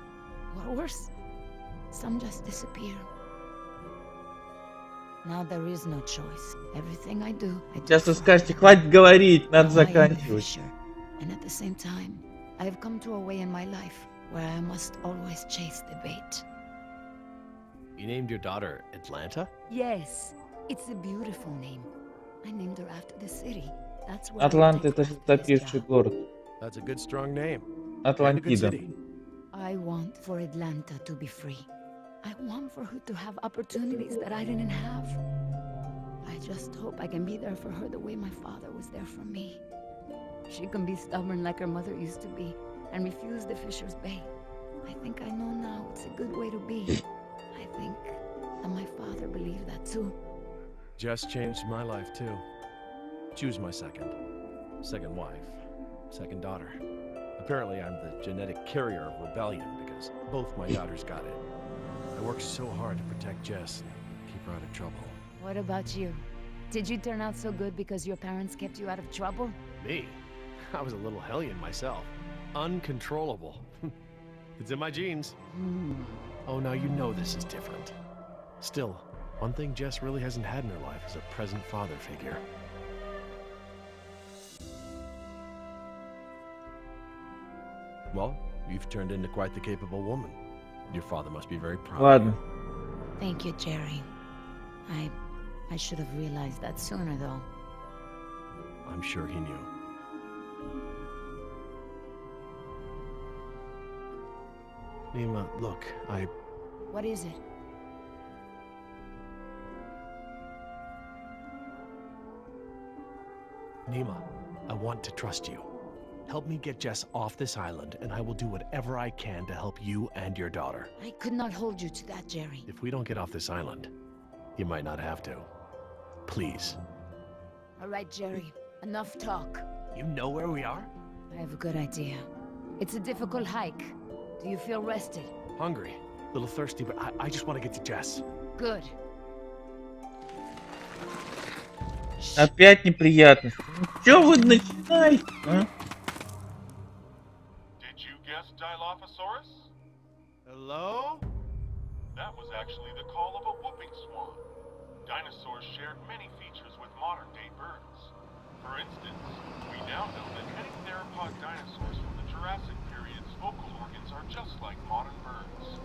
Or worse, some just disappear. Now there is no choice. Everything I do, I do. Сейчас вы скажете, хватит говорить, надо Now I am a заканчивать. fisher, and at the same time, I have come to a way in my life where I must always chase the bait. You named your daughter Atlanta? Yes, it's a beautiful name. I named her after the city. That's where Атланта — I это crafted this топивший job. город. That's a good, strong name. And a good Атлантида. city. I want for Atlanta to be free. I want for her to have opportunities that I didn't have. I just hope I can be there for her the way my father was there for me. She can be stubborn like her mother used to be and refuse the Fisher's bait. I think I know now it's a good way to be. I think that my father believed that too. Jess changed my life too. She was my second wife, second daughter. Apparently I'm the genetic carrier of rebellion because both my daughters got it. I worked so hard to protect Jess and keep her out of trouble. What about you? Did you turn out so good because your parents kept you out of trouble? Me? I was a little hellion myself. Uncontrollable. It's in my genes. Oh, now you know this is different. Still, one thing Jess really hasn't had in her life is a present father figure. Well, you've turned into quite the capable woman. Your father must be very proud of Ладно. you. Thank you, Jerry. I should have realized that sooner, though. I'm sure he knew. Nima, look, What is it? Nima, I want to trust you. Help me get Jess off this island, and I will do whatever I can to help you and your daughter. I could not hold you to that, Jerry. If we don't get off this island, you might not have to. Please. All right, Jerry. Enough talk. You know where we are? I have a good idea. It's a difficult hike. Do you feel rested? Hungry. A little thirsty, but I just want to get to Jess. Good. Опять неприятность. Ну, чё вы начинаете, а? Did you guess Dilophosaurus? Hello? That was actually the call of a whooping swan. Dinosaurs shared many features with modern-day birds. For instance, we now know that many theropod dinosaurs from the Jurassic period's vocal organs are just like modern birds.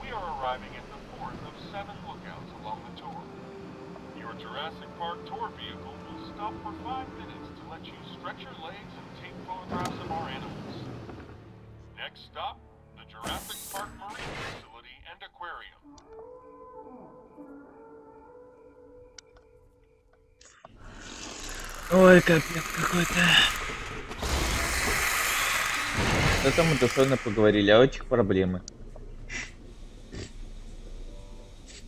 We are arriving at the fourth of 7 lookouts along the tour. Your Jurassic Park tour vehicle will stop for 5 minutes to let you stretch your legs and take photographs of our animals. Next stop, the Jurassic Park Marine Facility and Aquarium. Ой, капец какой-то. Это мы душевно поговорили о этих проблемах.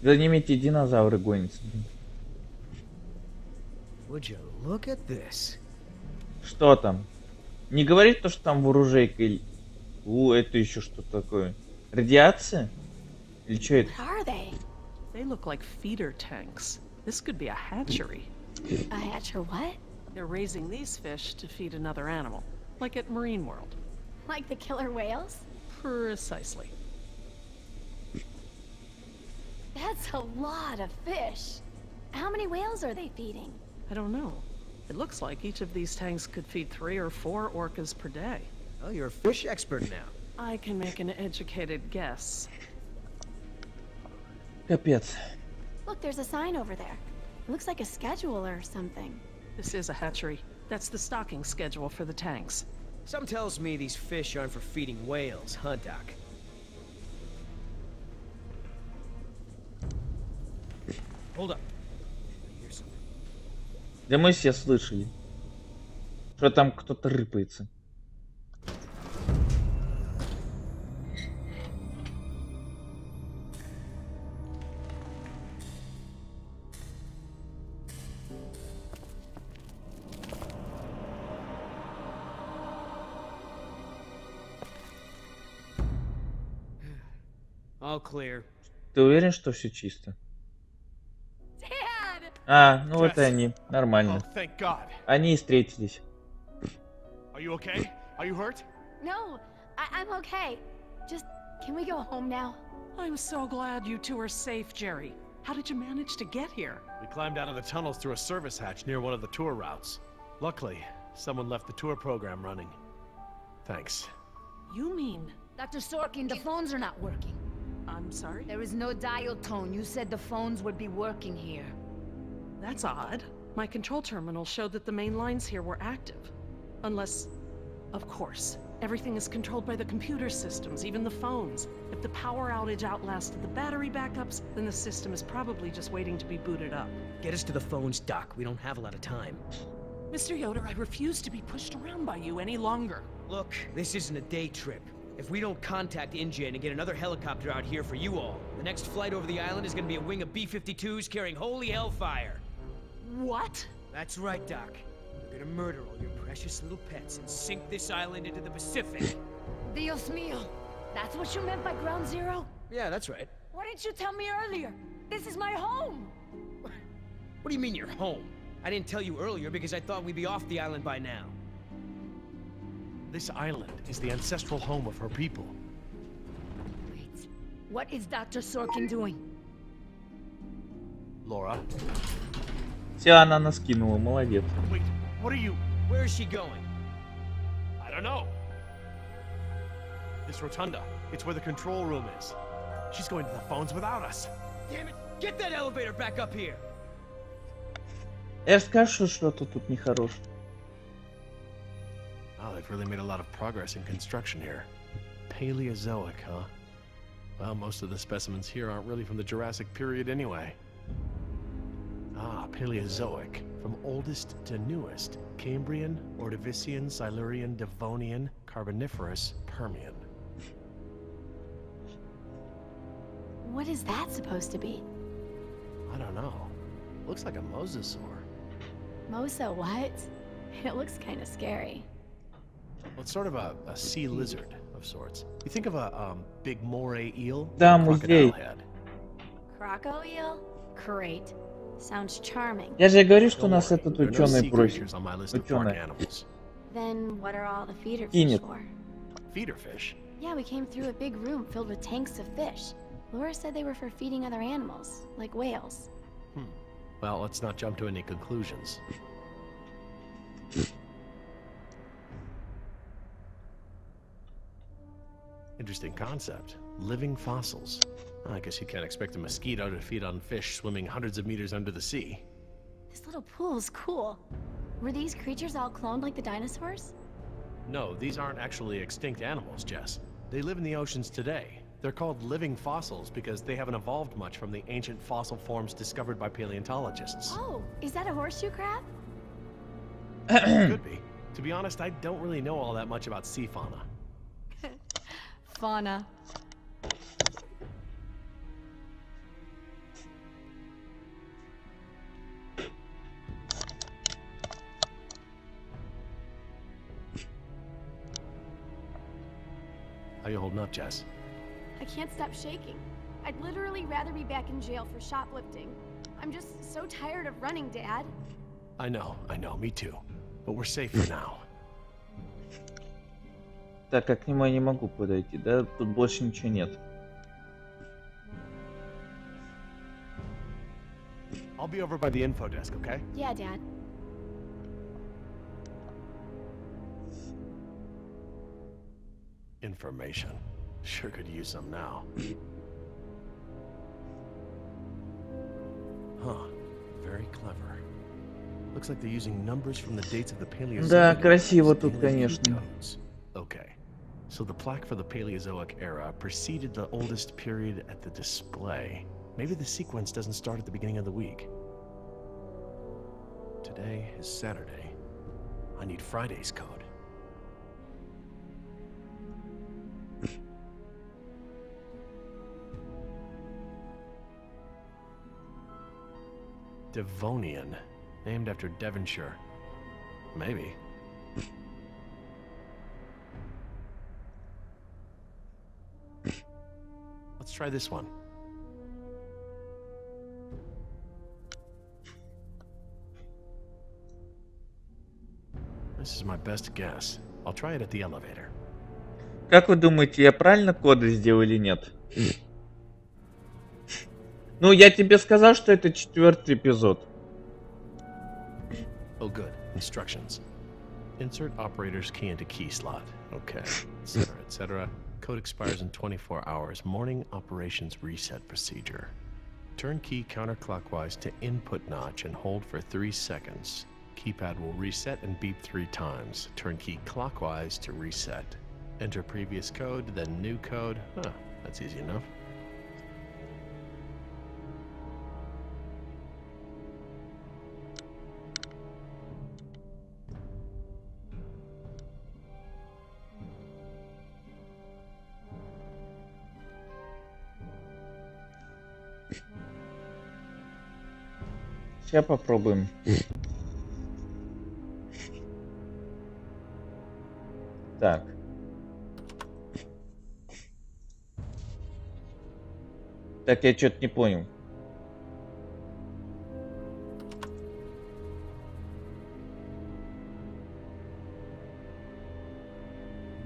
За ними эти динозавры гонятся. Would you look at this? Что там? Не говорит то, что там вооружейка или... это еще что такое? Радиация? Или что это? What are they? They look like feeder tanks. This could be a hatchery. A hatcher what? They're raising these fish to feed another animal, like at Marine World. Like the killer whales? Precisely. That's a lot of fish. How many whales are they feeding? I don't know. It looks like each of these tanks could feed 3 or 4 orcas per day. Oh, you're a fish expert now. I can make an educated guess. Капец. Look, there's a sign over there. It looks like a schedule or something. This is a hatchery. That's the stocking schedule for the tanks. Some tells me these fish aren't for feeding whales, huh, Doc? Hold up. I hear something. Да мы все слышали, что там кто-то рыпается. All clear. Ты уверен, что все чисто? Dad! А, ну вот и они. Нормально. Oh, thank God. Они и встретились. Are you okay? Are you hurt? No, I'm okay. Just, can we go home now? I'm so glad you two are safe, Jerry. How did you manage to get here? We climbed out of the tunnels through a service hatch near one of the tour routes. Luckily, someone left the tour program running. Thanks. You mean... Dr. Sorkin, the phones are not working. I'm sorry? There is no dial tone. You said the phones would be working here. That's odd. My control terminal showed that the main lines here were active. Unless... Of course. Everything is controlled by the computer systems, even the phones. If the power outage outlasted the battery backups, then the system is probably just waiting to be booted up. Get us to the phones, Doc. We don't have a lot of time. Mr. Yoder, I refuse to be pushed around by you any longer. Look, this isn't a day trip. If we don't contact InGen and get another helicopter out here for you all, the next flight over the island is gonna be a wing of B-52s carrying holy hellfire. What? That's right, Doc. We're gonna murder all your precious little pets and sink this island into the Pacific. Dios mío. That's what you meant by Ground Zero? Yeah, that's right. Why didn't you tell me earlier? This is my home! What do you mean you're home? I didn't tell you earlier because I thought we'd be off the island by now. This island is the ancestral home of her people. Wait, what is Dr. Sorkin doing? Laura. Все, она нас кинула, молодец. Wait, what are you... Where is she going? I don't know. This rotunda. It's where the control room is. She's going to the phones without us. Damn it! Get that elevator back up here! Я скажу, что-то тут нехорошо. Oh, they've really made a lot of progress in construction here. Paleozoic, huh? Well, most of the specimens here aren't really from the Jurassic period anyway. Ah, Paleozoic. From oldest to newest. Cambrian, Ordovician, Silurian, Devonian, Carboniferous, Permian. What is that supposed to be? I don't know. Looks like a mosasaur. Mosa what? It looks kind of scary. Well, it's sort of a sea lizard of sorts. You think of a big moray eel? Да, with a музей. crocodile head. Croco eel? Great. Sounds charming. Я же говорю, что Don't нас worry, этот there are no ученый sea просит. creatures on my list of park Ученый. animals. Then what are all the feeder fish Кинет. for? Feeder fish? Yeah, we came through a big room filled with tanks of fish. Laura said they were for feeding other animals, like whales. Well, let's not jump to any conclusions. Interesting concept. Living fossils. I guess you can't expect a mosquito to feed on fish swimming hundreds of meters under the sea. This little pool's cool. Were these creatures all cloned like the dinosaurs? No, these aren't actually extinct animals, Jess. They live in the oceans today. They're called living fossils because they haven't evolved much from the ancient fossil forms discovered by paleontologists. Oh, is that a horseshoe crab? Could be. To be honest, I don't really know all that much about sea fauna. Fauna. How you holding up, Jess? I can't stop shaking. I'd literally rather be back in jail for shoplifting. I'm just so tired of running, Dad. I know, me too. But we're safe for now. Так, а к нему я не могу подойти, да? Тут больше ничего нет. I'll be over by the info desk, okay? Yeah, Dad. Information. Sure could use some now. Huh. Very clever. Looks like they're using numbers from the dates of the Paleozoic. Да, красиво as тут, daily конечно. codes. Okay. So the plaque for the Paleozoic era preceded the oldest period at the display. Maybe the sequence doesn't start at the beginning of the week. Today is Saturday. I need Friday's code. Devonian, named after Devonshire. Maybe. Let's try this one. This is my best guess. I'll try it at the elevator. Как вы думаете, я правильно коды сделал или нет? Ну, я тебе сказал, что это 4-й эпизод. Oh, good. Instructions. Insert operator's key into key slot. Okay. Etc., etc. Code expires in 24 hours. Morning operations reset procedure. Turn key counterclockwise to input notch and hold for 3 seconds. Keypad will reset and beep 3 times. Turn key clockwise to reset. Enter previous code, then new code. Huh, that's easy enough. Сейчас попробуем. Так. Так, я что-то не понял.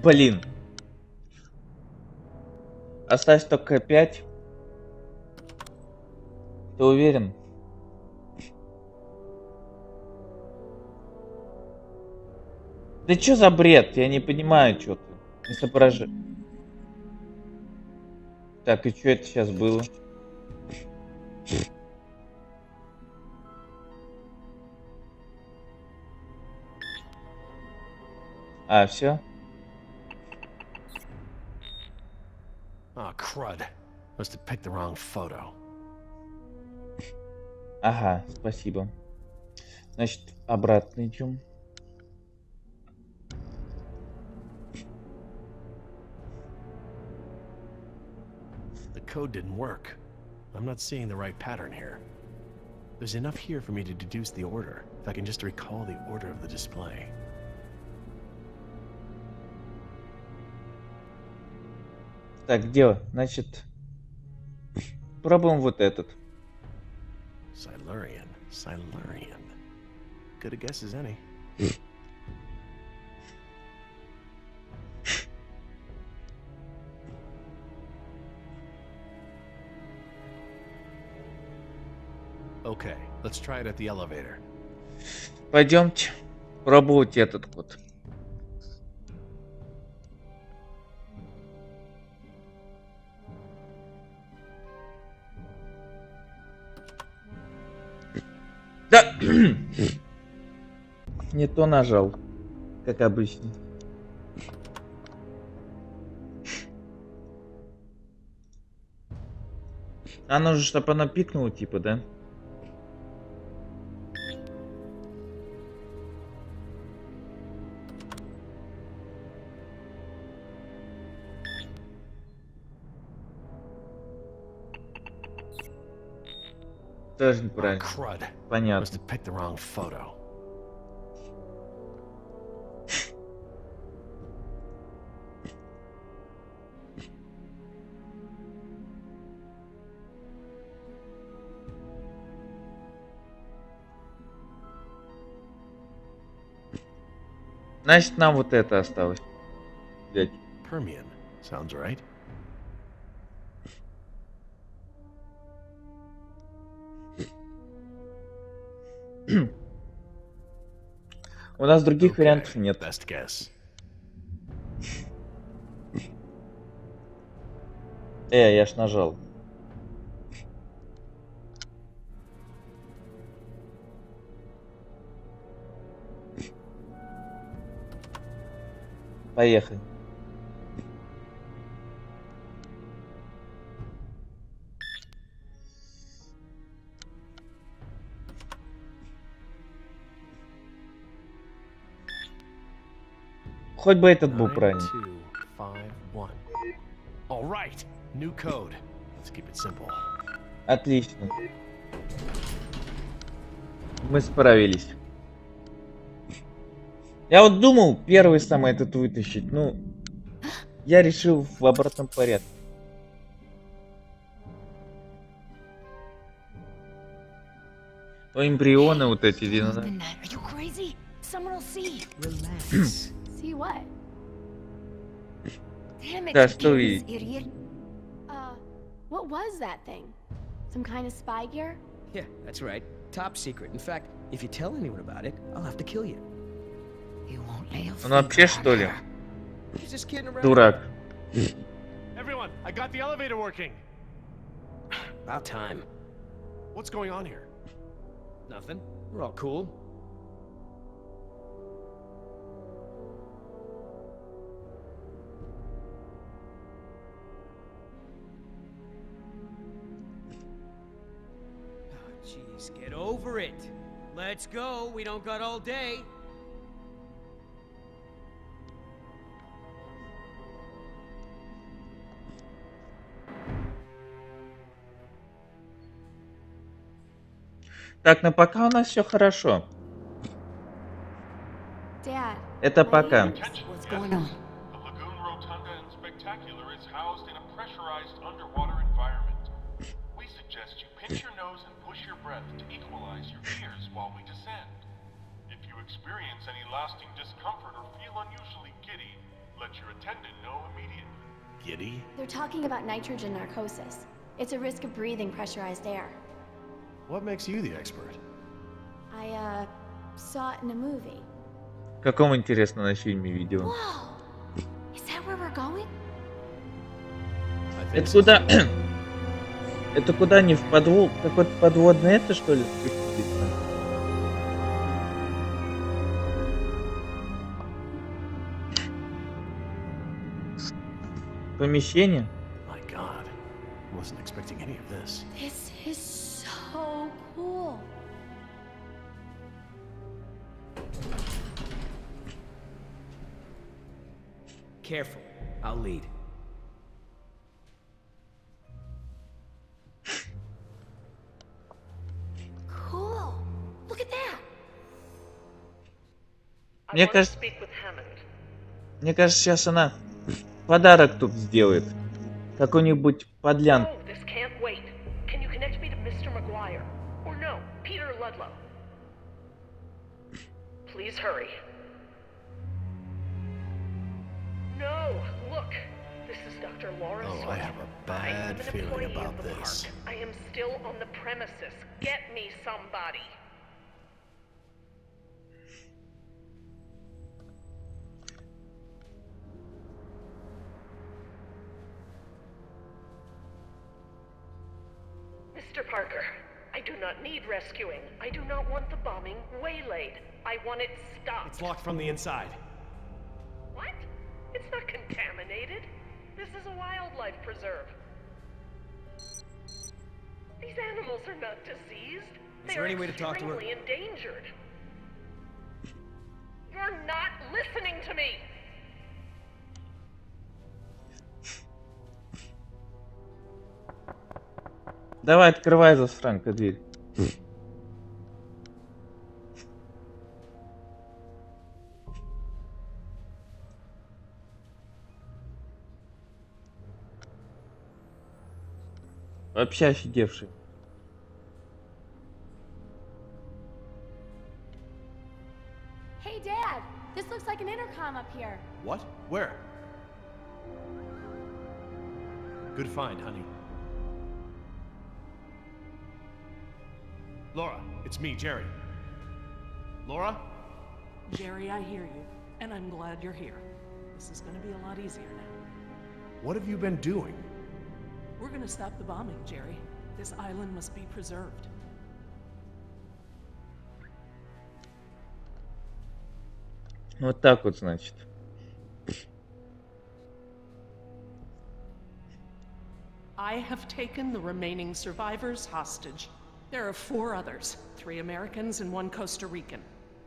Блин. Оставь только 5. Ты уверен? Да чё за бред? Я не понимаю, что ты. Не соображаю. Так, и что это сейчас было? А, все? Oh, crud. Must have picked the wrong photo. Ага, спасибо. Значит, обратно идем. The code didn't work. I'm not seeing the right pattern here. There's enough here for me to deduce the order, if I can just recall the order of the display. Так, где? Значит, пробуем вот этот. Silurian. Good a guess as any. Okay, let's try it at the elevator. Пойдемте пробовать этот код. Да! Не то нажал, как обычно. А нужно, чтобы она пикнула, типа, да? Тоже неправильно. Понятно. Must have picked the wrong photo. Значит, нам вот это осталось. Блять. Permian. Sounds right. У нас других вариантов нет. Best guess. Я ж нажал. Поехали. Хоть бы этот был правильный. 9251. All right. New code. Let's keep it simple. Отлично. Мы справились. Я вот думал первый самый этот вытащить, ну, я решил в обратном порядке. Эмбрионы вот эти динозавры. See what? Да, что видеть? What was that thing? Some kind of spy gear? Yeah, that's right. Top secret. In fact, if you tell anyone about it, I'll have to kill you. Он вообще что ли? He's just kidding around. Дурак. Everyone, I got the elevator working. About time. What's going on here? Nothing. We're all cool. Jeez, get over it. Let's go. We don't got all day. Так, но пока у нас все хорошо. Dad. Это пока. Attention, What's guests. going on? The Lagoon Rotunda and Spectacular is housed in a pressurized underwater environment. We suggest you pinch your nose and push your breath to equalize your fears while we descend. If you experience any lasting discomfort or feel unusually giddy, let your attendant know immediately. Giddy? They're talking about nitrogen narcosis. It's a risk of breathing pressurized air. What makes you the expert? I saw it in a movie. В каком, интересно, на фильме видео? Whoa! Is that where we're going? I think Это so. куда? Это куда не в подвол? Какой-то подводный это, что ли? спуститься? Помещение? My God. Wasn't expecting any of this. This is so cool. Careful. I'll lead. Cool. Look at that. Мне кажется, сейчас она подарок тут сделает. Какой-нибудь подлянку. Oh, this can't wait. Can you connect me to Mr. McGuire? Or no, Peter Ludlow? Please hurry. No, look. This is Dr. Laura Oh, I Swain. have a I am bad an feeling employee about of the this. park. I am still on the premises. Get me somebody. Mr. Parker, I do not need rescuing. I do not want the bombing waylaid. I want it stopped. It's locked from the inside. What? It's not contaminated. This is a wildlife preserve. These animals are not diseased. Is there any way to talk to her? They're extremely endangered. You're not listening to me. Давай, открывай за Франка дверь. Вообще офигевший. Hey, Dad. This looks like an intercom up here. What? Where? Good find, honey. Laura, it's me, Jerry. Laura? Jerry, I hear you, and I'm glad you're here. This is gonna be a lot easier now. What have you been doing? We're gonna stop the bombing, Jerry. This island must be preserved. Вот так вот, значит. I have taken the remaining survivors hostage. There are 4 others, 3 Americans and 1 Costa Rican.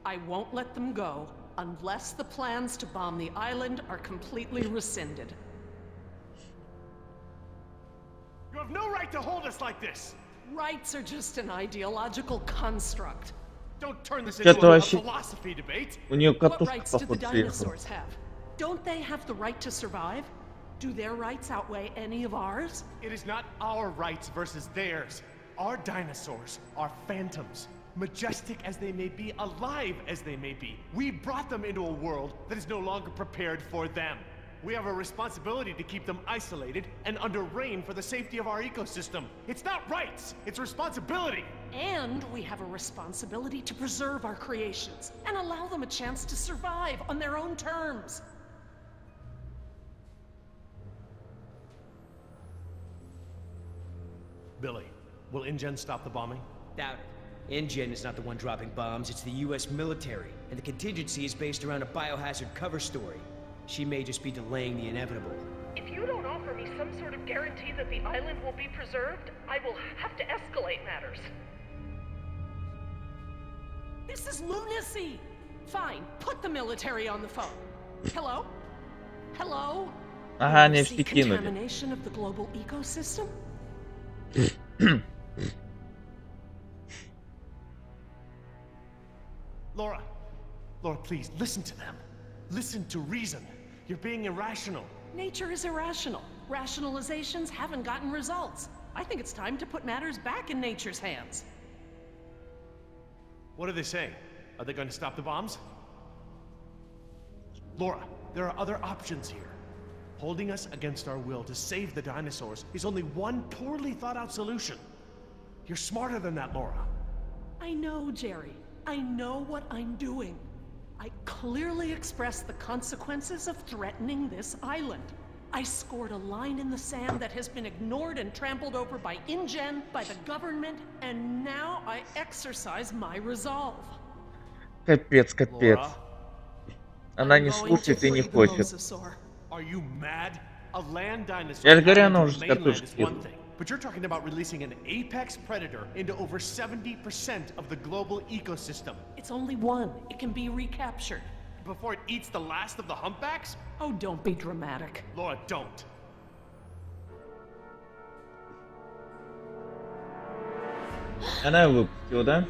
I won't let them go unless the plans to bomb the island are completely rescinded. You have no right to hold us like this! Rights are just an ideological construct. Don't turn this Что-то into a вообще... philosophy debate! У нее What катушка, rights do the походу, сверху. dinosaurs have? Don't they have the right to survive? Do their rights outweigh any of ours? It is not our rights versus theirs. Our dinosaurs are phantoms. Majestic as they may be, alive as they may be. We brought them into a world that is no longer prepared for them. We have a responsibility to keep them isolated and under rein for the safety of our ecosystem. It's not rights, it's responsibility. And we have a responsibility to preserve our creations and allow them a chance to survive on their own terms. Billy, will InGen stop the bombing? Doubt it. InGen is not the one dropping bombs, it's the US military. And the contingency is based around a biohazard cover story. She may just be delaying the inevitable. If you don't offer me some sort of guarantee that the island will be preserved, I will have to escalate matters. This is lunacy. Fine, put the military on the phone. Hello? Hello? Ага, они You все see кинули. contamination of the global ecosystem? Laura, please, listen to them. Listen to reason. You're being irrational. Nature is irrational. Rationalizations haven't gotten results. I think it's time to put matters back in nature's hands. What are they saying? Are they going to stop the bombs? Laura, there are other options here. Holding us against our will to save the dinosaurs is only one poorly thought out solution. You're smarter than that, Laura. I know, Jerry. I know what I'm doing. I clearly expressed the consequences of threatening this island. I scored a line in the sand that has been ignored and trampled over by InGen, by the government, and now I exercise my resolve. Капец, капец. Она не слушает и не хочет. Are you mad? A land dinosaur. Я же говорю, она уже с катушки. But you're talking about releasing an apex predator into over 70% of the global ecosystem. It's only one. It can be recaptured. Before it eats the last of the humpbacks? Oh, don't be dramatic. Laura, don't. Она выпустила, да?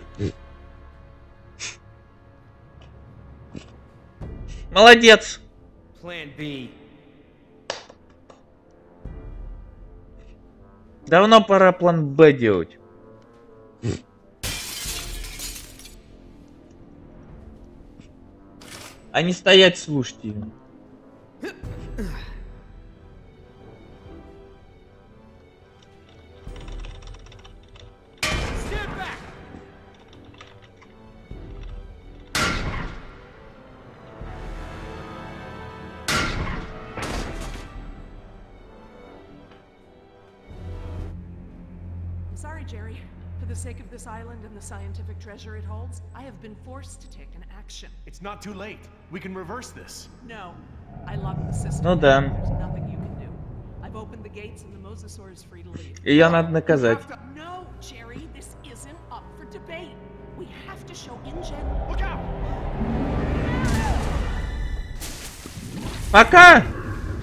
Молодец! Plan B. Давно пора план Б делать. А не стоять слушать ее. Sorry, Jerry. For the sake of this island and the scientific treasure it holds, I have been forced to take an action. It's not too late. We can reverse this. No. I locked the system. Ну да. There's nothing you can do. I've opened the gates and the mosasaur is free to leave. Ее надо наказать. No, Jerry, this isn't up for debate. We have to show InGen. Look out! Пока,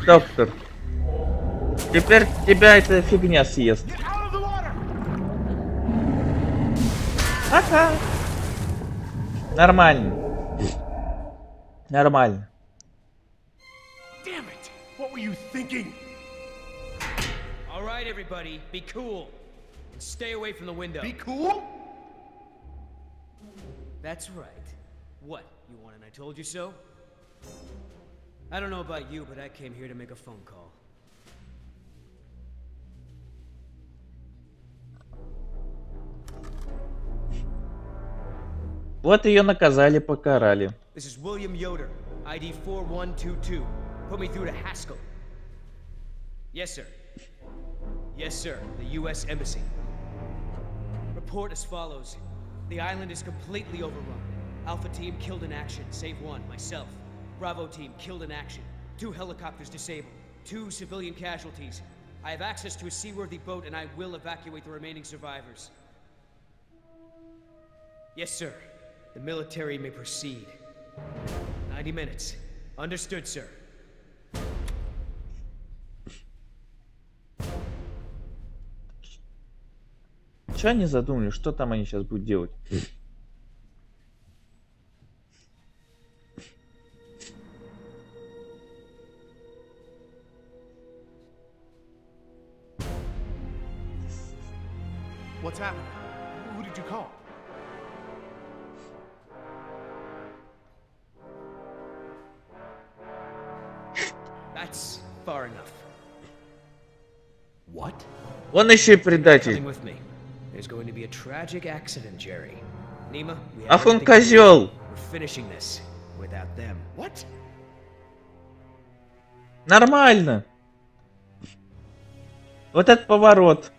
доктор. Теперь тебя эта фигня съест. Пока. Нормально. Нормально. Damn it! What were you thinking? All right, everybody, be cool. And stay away from the window. Be cool? That's right. What, you want an I told you so? I don't know about you, but I came here to make a phone call. Вот ее наказали, покарали. This is William Yoder, ID 4122. Put me through to Haskell. Yes, sir. Yes, sir. The U.S. Embassy. Report as follows. The island is completely overrun. Alpha team killed in action, save one, myself. Bravo team killed in action. 2 helicopters disabled. 2 civilian casualties. I have access to a seaworthy boat and I will evacuate the remaining survivors. Yes, sir. The military may proceed. 90 minutes. Understood, sir. Что они задумали? Что там они сейчас будут делать? What's happening? Who did you call? That's far enough. What? Он еще и предатель. Coming with me. There's going to be a tragic accident, Jerry. Nima, we have Ах, он everything козел. we're finishing this without them. What? Нормально. Вот этот поворот.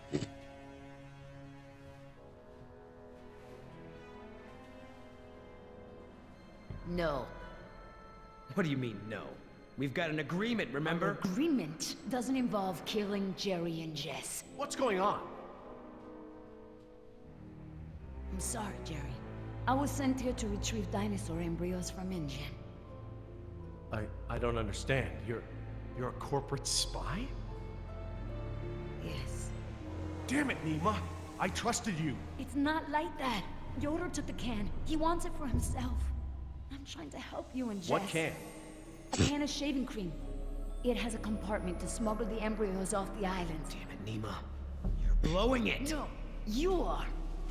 No. What do you mean, no? We've got an agreement, remember? Our agreement doesn't involve killing Jerry and Jess. What's going on? I'm sorry, Jerry. I was sent here to retrieve dinosaur embryos from InGen. I don't understand. You're a corporate spy? Yes. Damn it, Nima! I trusted you. It's not like that. Yoder took the can. He wants it for himself. I'm trying to help you and Jess. What can? A can of shaving cream. It has a compartment to smuggle the embryos off the island. Damn it, Nima. You're blowing it. No, you are.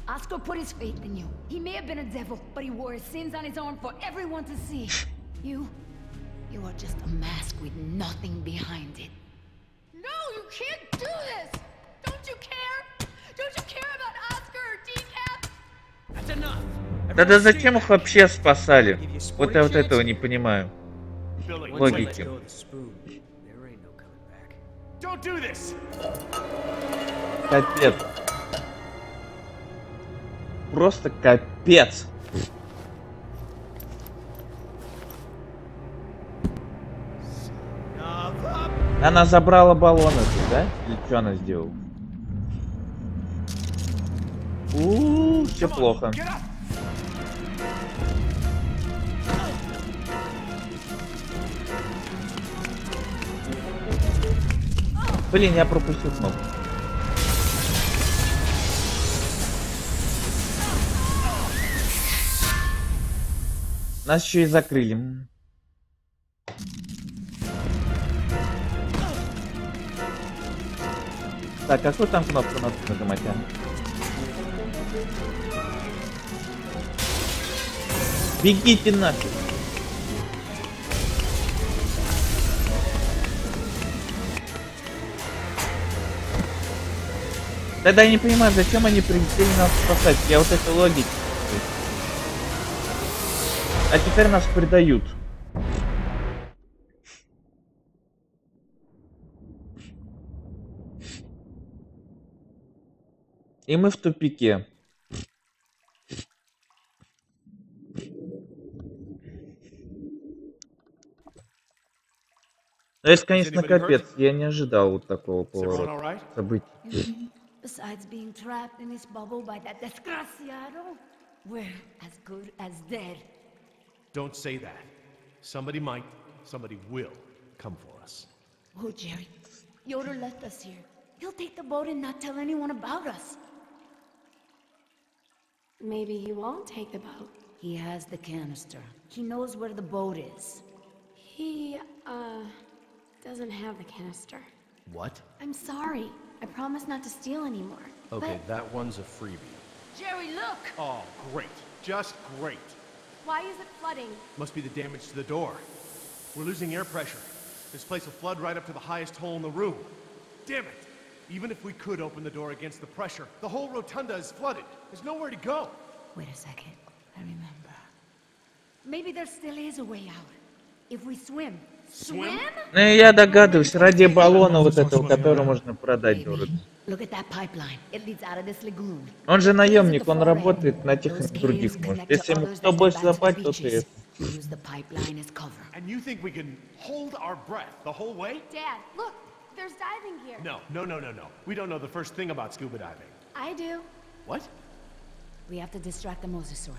Oscar put his faith in you. He may have been a devil, but he wore his sins on his arm for everyone to see. You are just a mask with nothing behind it. No, you can't do this! Don't you care? Don't you care about Oscar or Decaf? That's enough. Да зачем их вообще спасали? Вот я вот этого не понимаю. Логики. Капец. Просто капец. Она забрала баллоны, да? Или что она сделала? Все плохо. Блин, я пропустил кнопку. Нас еще и закрыли. Так, какую там кнопку надо нажимать? Бегите нафиг! Тогда я не понимаю, зачем они прилетели нас спасать. Я вот этой логики. А теперь нас предают. И мы в тупике. То есть, конечно, капец. Я не ожидал вот такого поворота событий. Besides being trapped in this bubble by that desgraciado, we're as good as dead. Don't say that. Somebody might, somebody will come for us. Oh, Jerry, Yoder left us here. He'll take the boat and not tell anyone about us. Maybe he won't take the boat. He has the canister. He knows where the boat is. He, doesn't have the canister. What? I'm sorry. I promise not to steal anymore. Okay, that one's a freebie. Jerry, look! Oh, great. Just great. Why is it flooding? Must be the damage to the door. We're losing air pressure. This place will flood right up to the highest hole in the room. Damn it! Even if we could open the door against the pressure, the whole rotunda is flooded. There's nowhere to go. Wait a second. I remember. Maybe there still is a way out. If we swim. Swim? Ну, я догадываюсь, ради баллона вот этого, который можно продать дорого. Он же наемник, он работает на тех и других, может. Если ему кто больше заплатит, то ты. And you think we can hold our breath the whole way? Dad, look, there's diving here. No. We don't know the first thing about scuba diving. I do. What? We have to distract the mosasaur.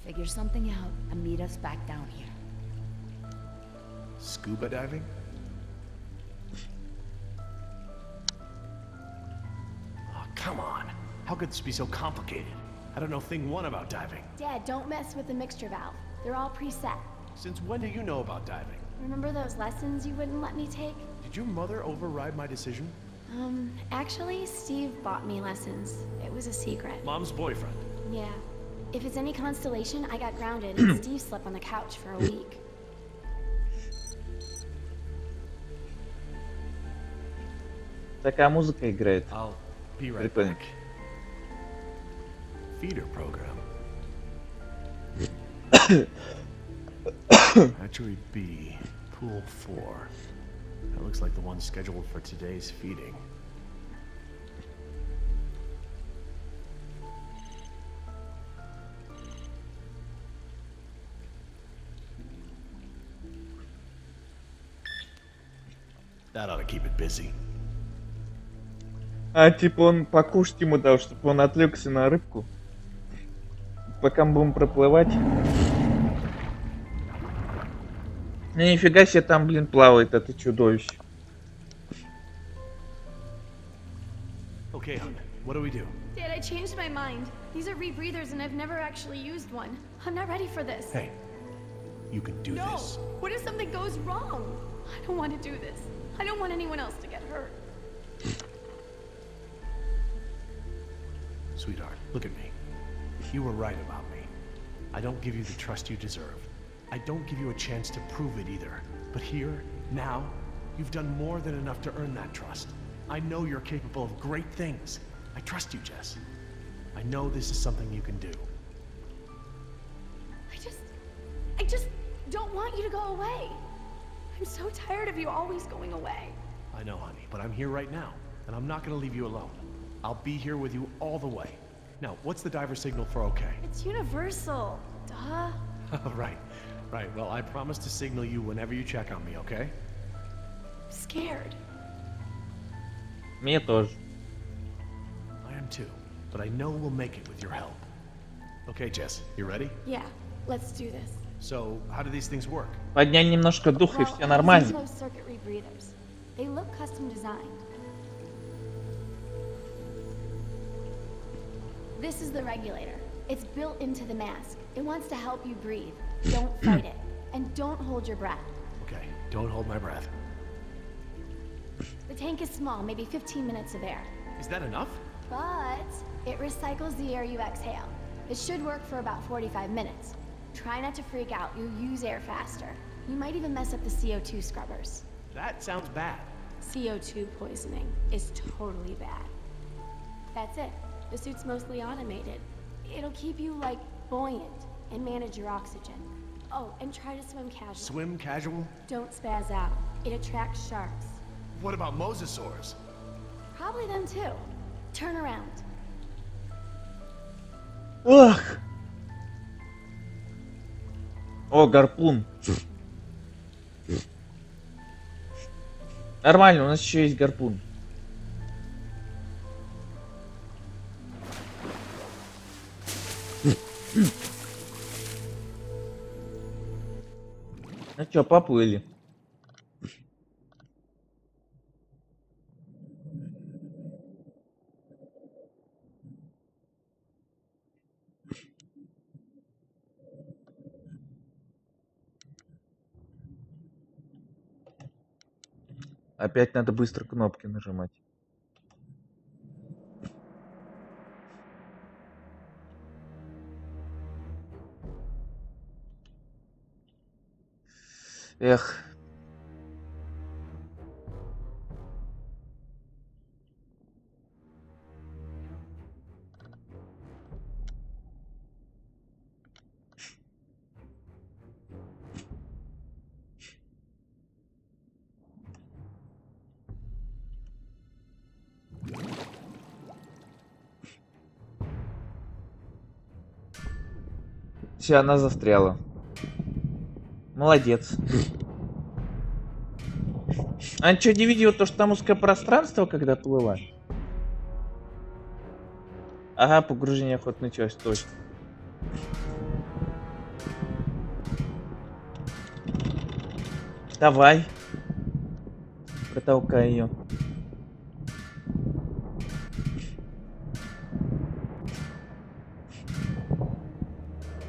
Figure something out and meet us back down here. Scuba diving? Oh, come on. How could this be so complicated? I don't know thing one about diving. Dad, don't mess with the mixture valve. They're all preset. Since when do you know about diving? Remember those lessons you wouldn't let me take? Did your mother override my decision? Actually, Steve bought me lessons. It was a secret. Mom's boyfriend? Yeah. If it's any constellation, I got grounded and Steve slept on the couch for a week. Такая музыка играет. I'll be right Прикольно. back. Feeder program. Hatchery B, pool 4. That looks like the one scheduled for today's feeding. That ought to keep it busy. А, типа он покушать ему дал, чтобы он отвлекся на рыбку. пока мы будем проплывать. Нифига себе там, блин, плавает это чудовище. Okay, hon, what do we do? Dad, I changed my mind. These are rebreathers and I've never actually used one. I'm not ready for this. Hey, you can do No! this. What if something goes wrong? I don't want to do this. I don't want anyone else to get hurt. Sweetheart, look at me. You were right about me. I don't give you the trust you deserve. I don't give you a chance to prove it either. But here, now, you've done more than enough to earn that trust. I know you're capable of great things. I trust you, Jess. I know this is something you can do. I just don't want you to go away. I'm so tired of you always going away. I know, honey, but I'm here right now, and I'm not gonna leave you alone. I'll be here with you all the way. Now, what's the diver signal for okay? It's universal. Duh. Right. Well, I promise to signal you whenever you check on me, okay? I'm scared. Мне тоже. I am too, but I know we'll make it with your help. Okay, Jess, you ready? Yeah, let's do this. So, how do these things work? Поднять немножко дух и все нормально. Closed circuit rebreathers. They look custom designed. This is the regulator. It's built into the mask. It wants to help you breathe. Don't fight it. And don't hold your breath. Okay, don't hold my breath. The tank is small, maybe 15 minutes of air. Is that enough? But it recycles the air you exhale. It should work for about 45 minutes. Try not to freak out. You'll use air faster. You might even mess up the CO2 scrubbers. That sounds bad. CO2 poisoning is totally bad. That's it. The suit's mostly automated. It'll keep you, like, buoyant and manage your oxygen. Oh, and try to swim casual. Swim casual? Don't spaz out. It attracts sharks. What about mosasaurs? Probably them too. Turn around. Ох! О, гарпун. Нормально, у нас еще есть гарпун. Ну чё, поплыли. Опять надо быстро кнопки нажимать. Эх. Все, она застряла. Молодец. А что, не видела то, что там узкое пространство, когда плыла? Ага, погружение хоть началось, точно. Давай. Протолкай ее.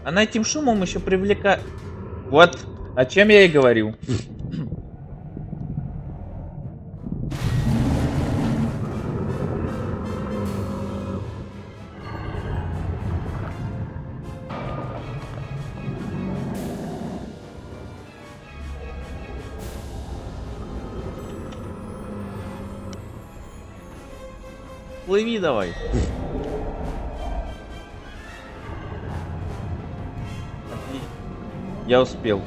Она этим шумом еще привлекает. Вот, о чем я и говорил. Плыви давай. Я успел.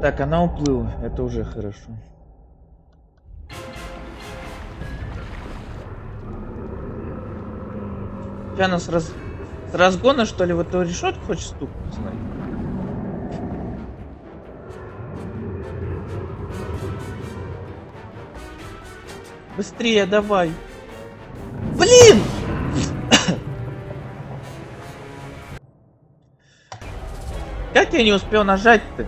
Так, она уплыла. Это уже хорошо. Сейчас она с разгона, что ли, в эту решетку хочет стукнуть? Быстрее, давай. Блин! Как я не успел нажать-то?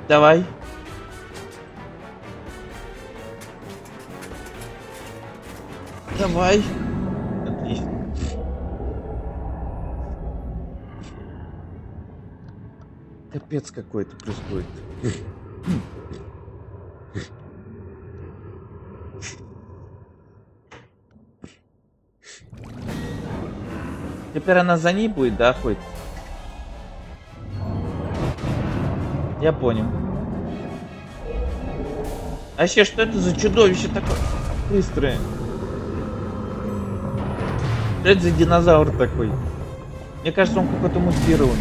Давай. Давай. Отлично. Капец какой-то происходит. Теперь она за ней будет, да, хоть? Я понял. А вообще, что это за чудовище такое быстрое? Что это за динозавр такой? Мне кажется, он какой-то мутированный.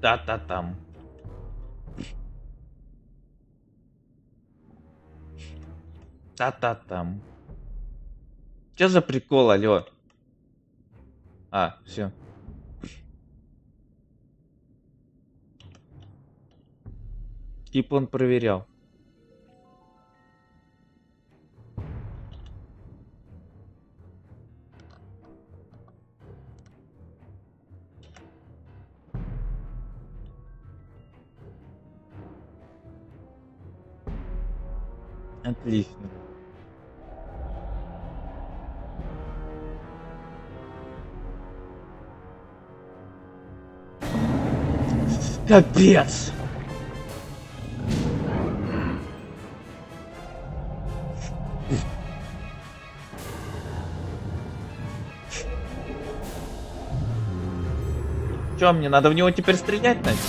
Та-та-там. Та-та-там. Что за прикол, алё? А, все. Типа он проверял. Отлично. Капец! Чё, мне надо в него теперь стрелять, значит?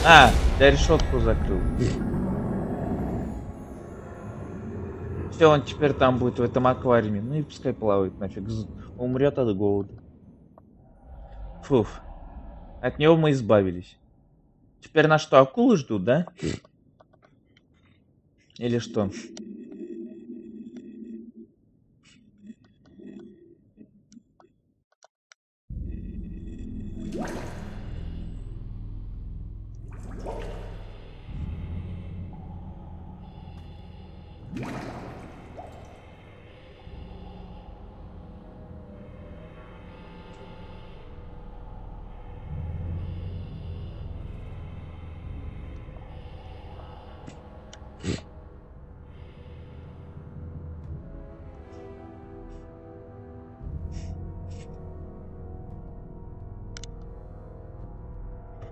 А, я решетку закрыл. Все, он теперь там будет в этом аквариуме. Ну и пускай плавает нафиг. Умрет от голода. Фуф. От него мы избавились. Теперь нас что, акулы ждут, да? Или что?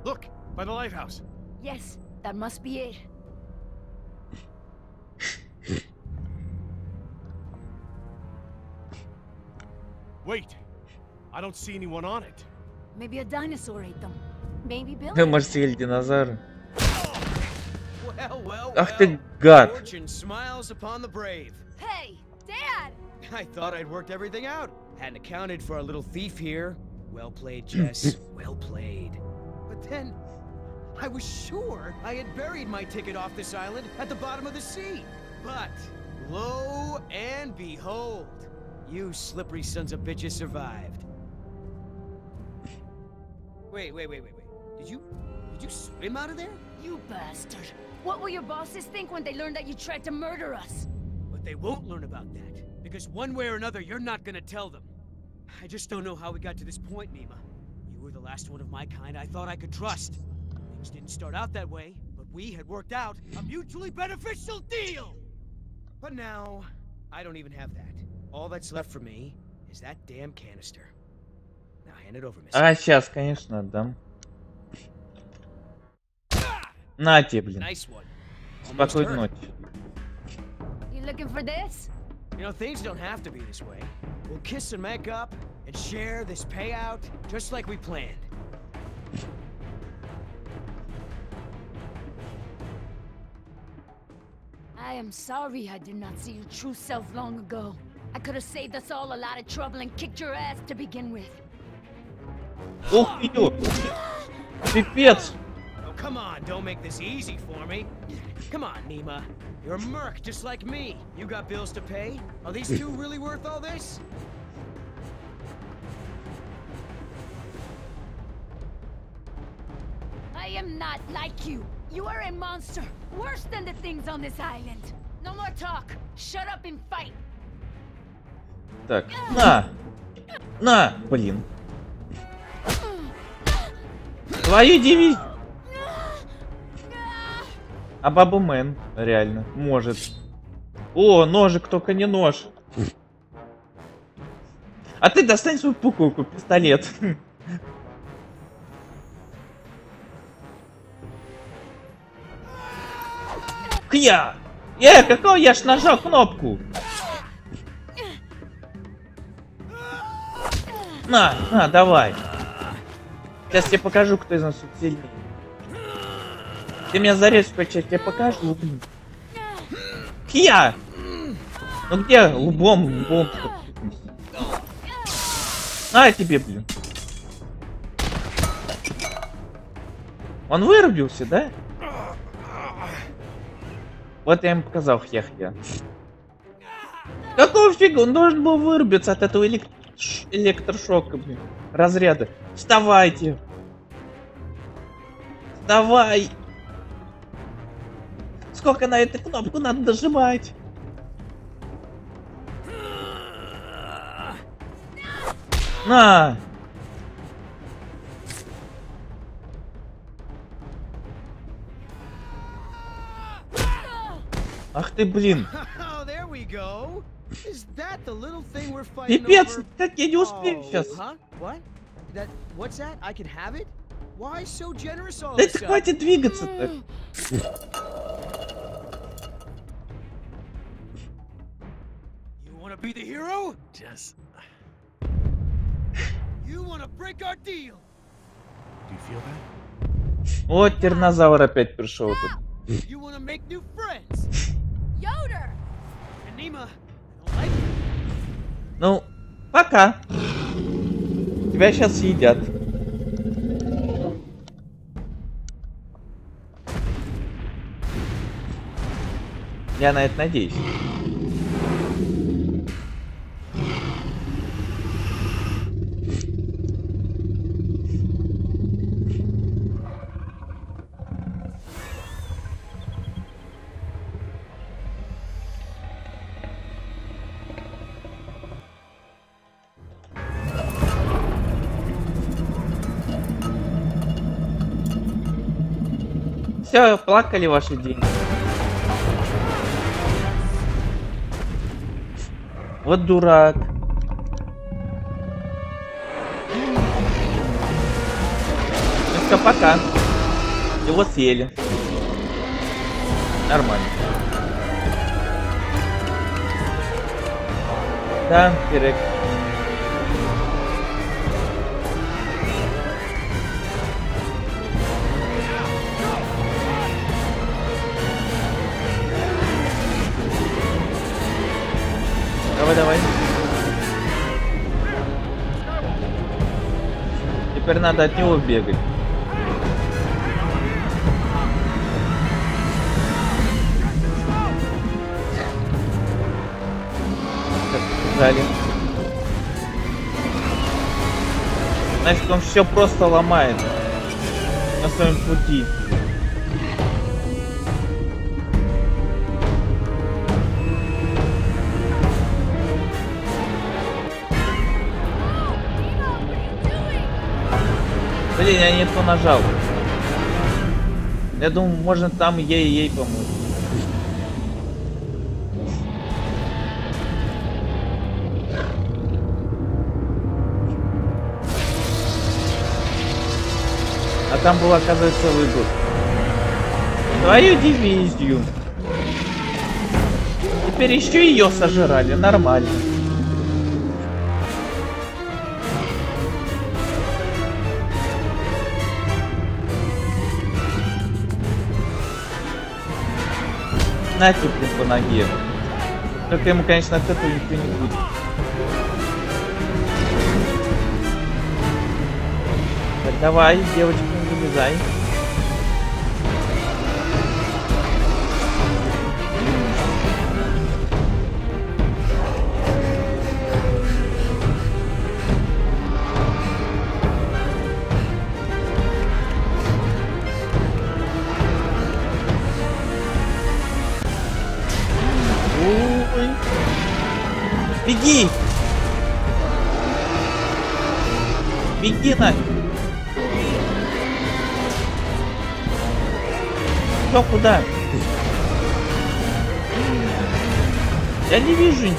Look, by the lighthouse. Yes, that must be it. Wait, I don't see anyone on it. Maybe a dinosaur ate them. Maybe Billy. Может, съели динозавры. Well, well, Ах ты well. гад. Fortune smiles upon the brave. Hey, Dad! I thought I'd worked everything out. Hadn't accounted for our little thief here. Well played, Jess. Well played. But then, I was sure I had buried my ticket off this island at the bottom of the sea. But, lo and behold, you slippery sons of bitches survived. Wait. Did you swim out of there? You bastard! What will your bosses think when they learn that you tried to murder us? But they won't learn about that, because one way or another, you're not gonna tell them. I just don't know how we got to this point, Mima. You were the last one of my kind I thought I could trust. Things didn't start out that way, but we had worked out a mutually beneficial deal! But now, I don't even have that. All that's left for me is that damn canister. Now hand it over, miss. А, сейчас, конечно, отдам. На тебе, блин. Nice one. Спокойной ночи. You looking for this? You know, things don't have to be this way. We'll kiss and make up and share this payout just like we planned. I am sorry I did not see your true self long ago. I could have saved us all a lot of trouble and kicked your ass to begin with. Ух ты! Пипец! Come on, don't make this easy for me. Come on, Nima. You're a merc just like me. You got bills to pay? Are these two really worth all this? I am not like you. You are a monster. Worse than the things on this island. No more talk. Shut up and fight. Так, на! На! Блин. Твою дивизию! А Баба Мэн, реально, может. О, ножик, только не нож. А ты достань свою пуколку, пистолет. Хья! Какого я ж нажал кнопку? На, давай. Сейчас я покажу, кто из нас тут сильнее. Ты меня зарезать хочешь, я тебе покажу. Хья! Ну где лбом? На тебе, блин. Он вырубился, да? Вот я ему показал хья-хья. Какого фига? Он должен был вырубиться от этого электрошока, блин. Разряда. Вставайте. Вставай. Сколько на эту кнопку надо нажимать? На. Ах ты, блин. Пипец, как я не успею сейчас. Да хватит двигаться-то. Be the hero? Just. You wanna break our deal? Do you feel that? Вот тираннозавр опять пришел тут. You wanna make new friends? Yoder! Nima, I don't like it. Ну, пока. Тебя сейчас съедят. Я на это надеюсь. Все, плакали ваши деньги. Вот дурак. Ну все, пока. Его съели. Нормально. Да, коррект. Давай. Теперь надо от него бегать. Как сказали. Значит, он все просто ломает на своем пути. Блин, я не то нажал. Я думаю, можно там ей помочь. А там был, оказывается, выбор. Твою дивизию. Теперь еще ее сожрали. Нормально. Нафиг, блин, по ноге. Только ему, конечно, от этого ничего не будет. Так, давай, девочка, не вылезай. Ой. Беги! Беги нафиг! Что, куда? Я не вижу ничего.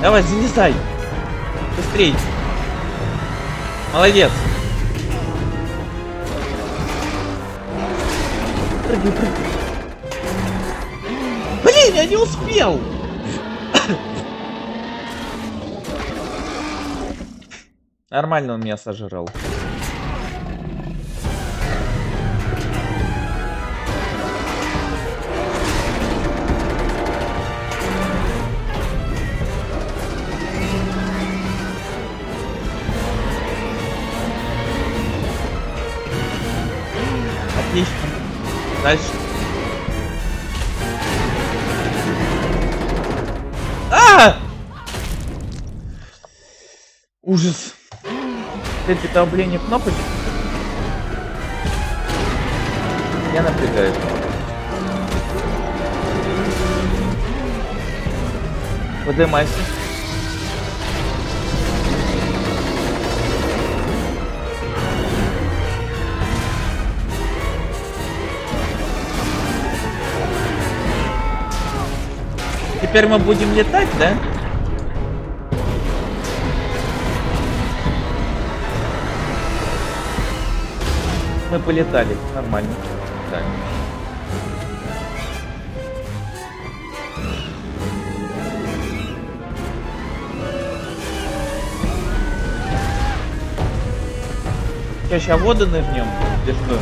Давай, залезай. Быстрей. Молодец. Прыгай, прыгай. Блин, я не успел. Нормально он меня сожрал. Отлично. Дальше. Ужас. Это давление кнопочек. Я напрягаюсь. Поднимайся. Теперь мы будем летать, да? Мы полетали, нормально. Так. Сейчас воду нырнем, или что?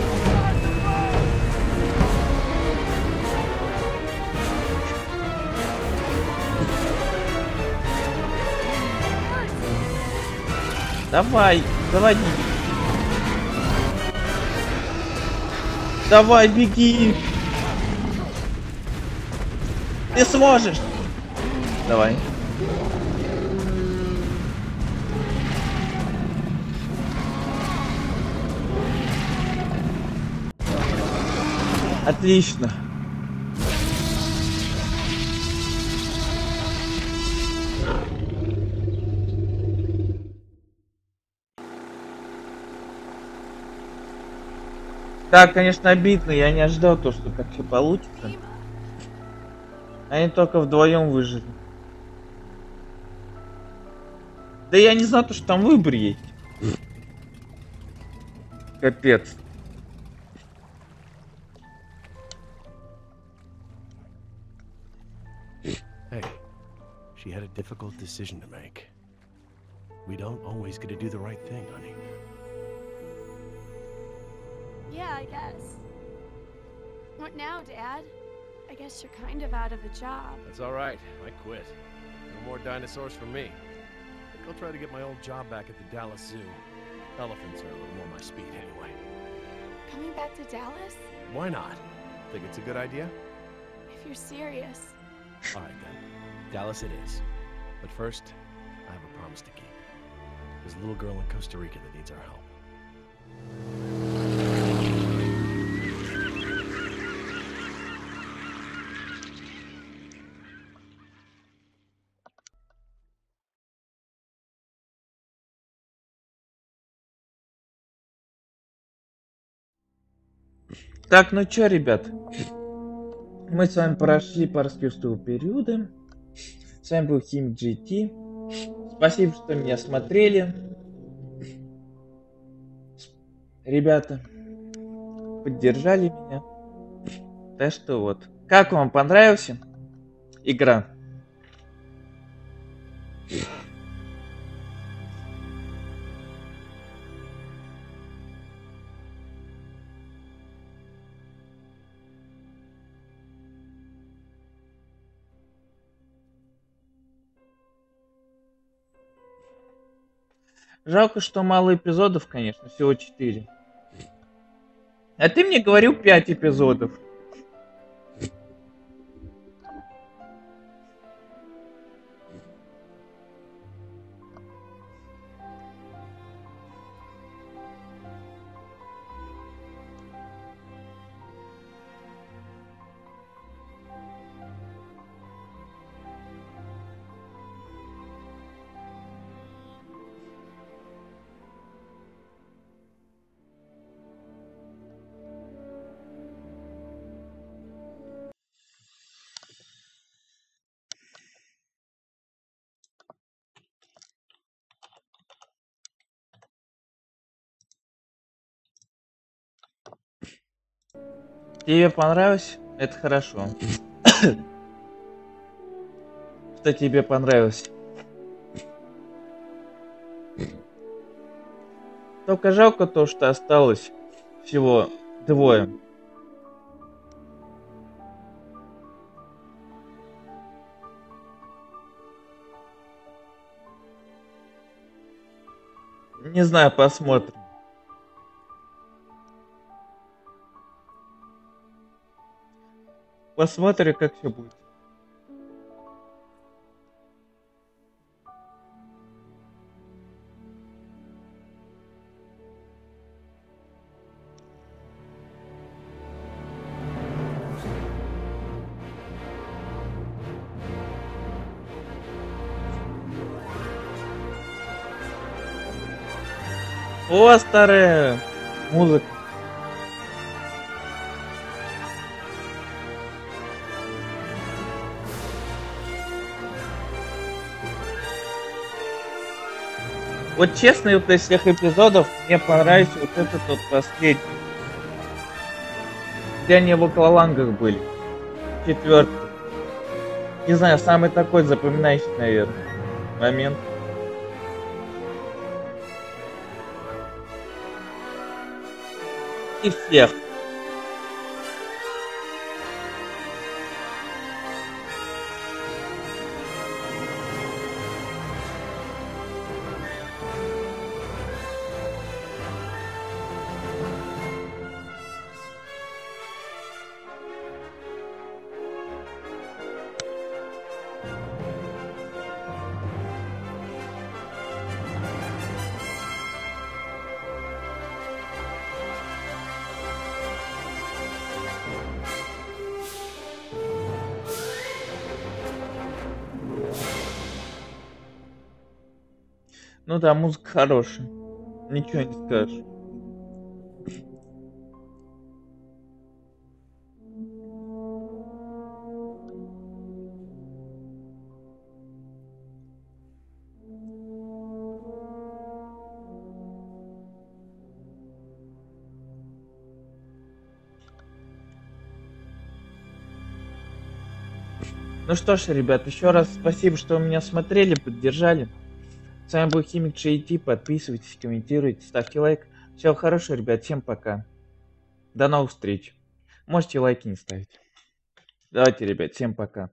Давай, заводи. Давай, беги. Ты сможешь. Давай. Отлично. Так, конечно, обидно. Я не ожидал то, что так все получится. Они только вдвоем выжили. Да я не знал, что там выбор есть. Капец. Hey, she had a difficult decision to make. We don't always get to do the right thing, honey. Yeah, I guess. What now, Dad? I guess you're kind of out of a job. That's all right. I quit. No more dinosaurs for me. I think I'll try to get my old job back at the Dallas Zoo. Elephants are a little more my speed anyway. Coming back to Dallas? Why not? Think it's a good idea? If you're serious. All right, then. Dallas it is. But first, I have a promise to keep. There's a little girl in Costa Rica that needs our help. Так, ну чё, ребят? Мы с вами прошли по сквозного периода. С вами был Химик GT. Спасибо, что меня смотрели. Ребята, поддержали меня. Так что вот. Как вам понравился игра? Жалко, что мало эпизодов, конечно, всего 4. А ты мне говорил 5 эпизодов. Тебе понравилось? Это хорошо. Что тебе понравилось? Только жалко то, что осталось всего 2. Не знаю, посмотрим. Посмотрим, как все будет. О, старая музыка. Вот честно, вот из всех эпизодов мне понравился вот этот вот последний. Где они в аквалангах были. 4. Не знаю, самый такой запоминающий, наверное, момент. И всех. Ну да, музыка хорошая. Ничего не скажешь. Ну что ж, ребят, еще раз спасибо, что меня смотрели, поддержали. С вами был Химик JT. Подписывайтесь, комментируйте, ставьте лайк. Всего хорошего, ребят. Всем пока. До новых встреч. Можете лайки не ставить. Давайте, ребят, всем пока.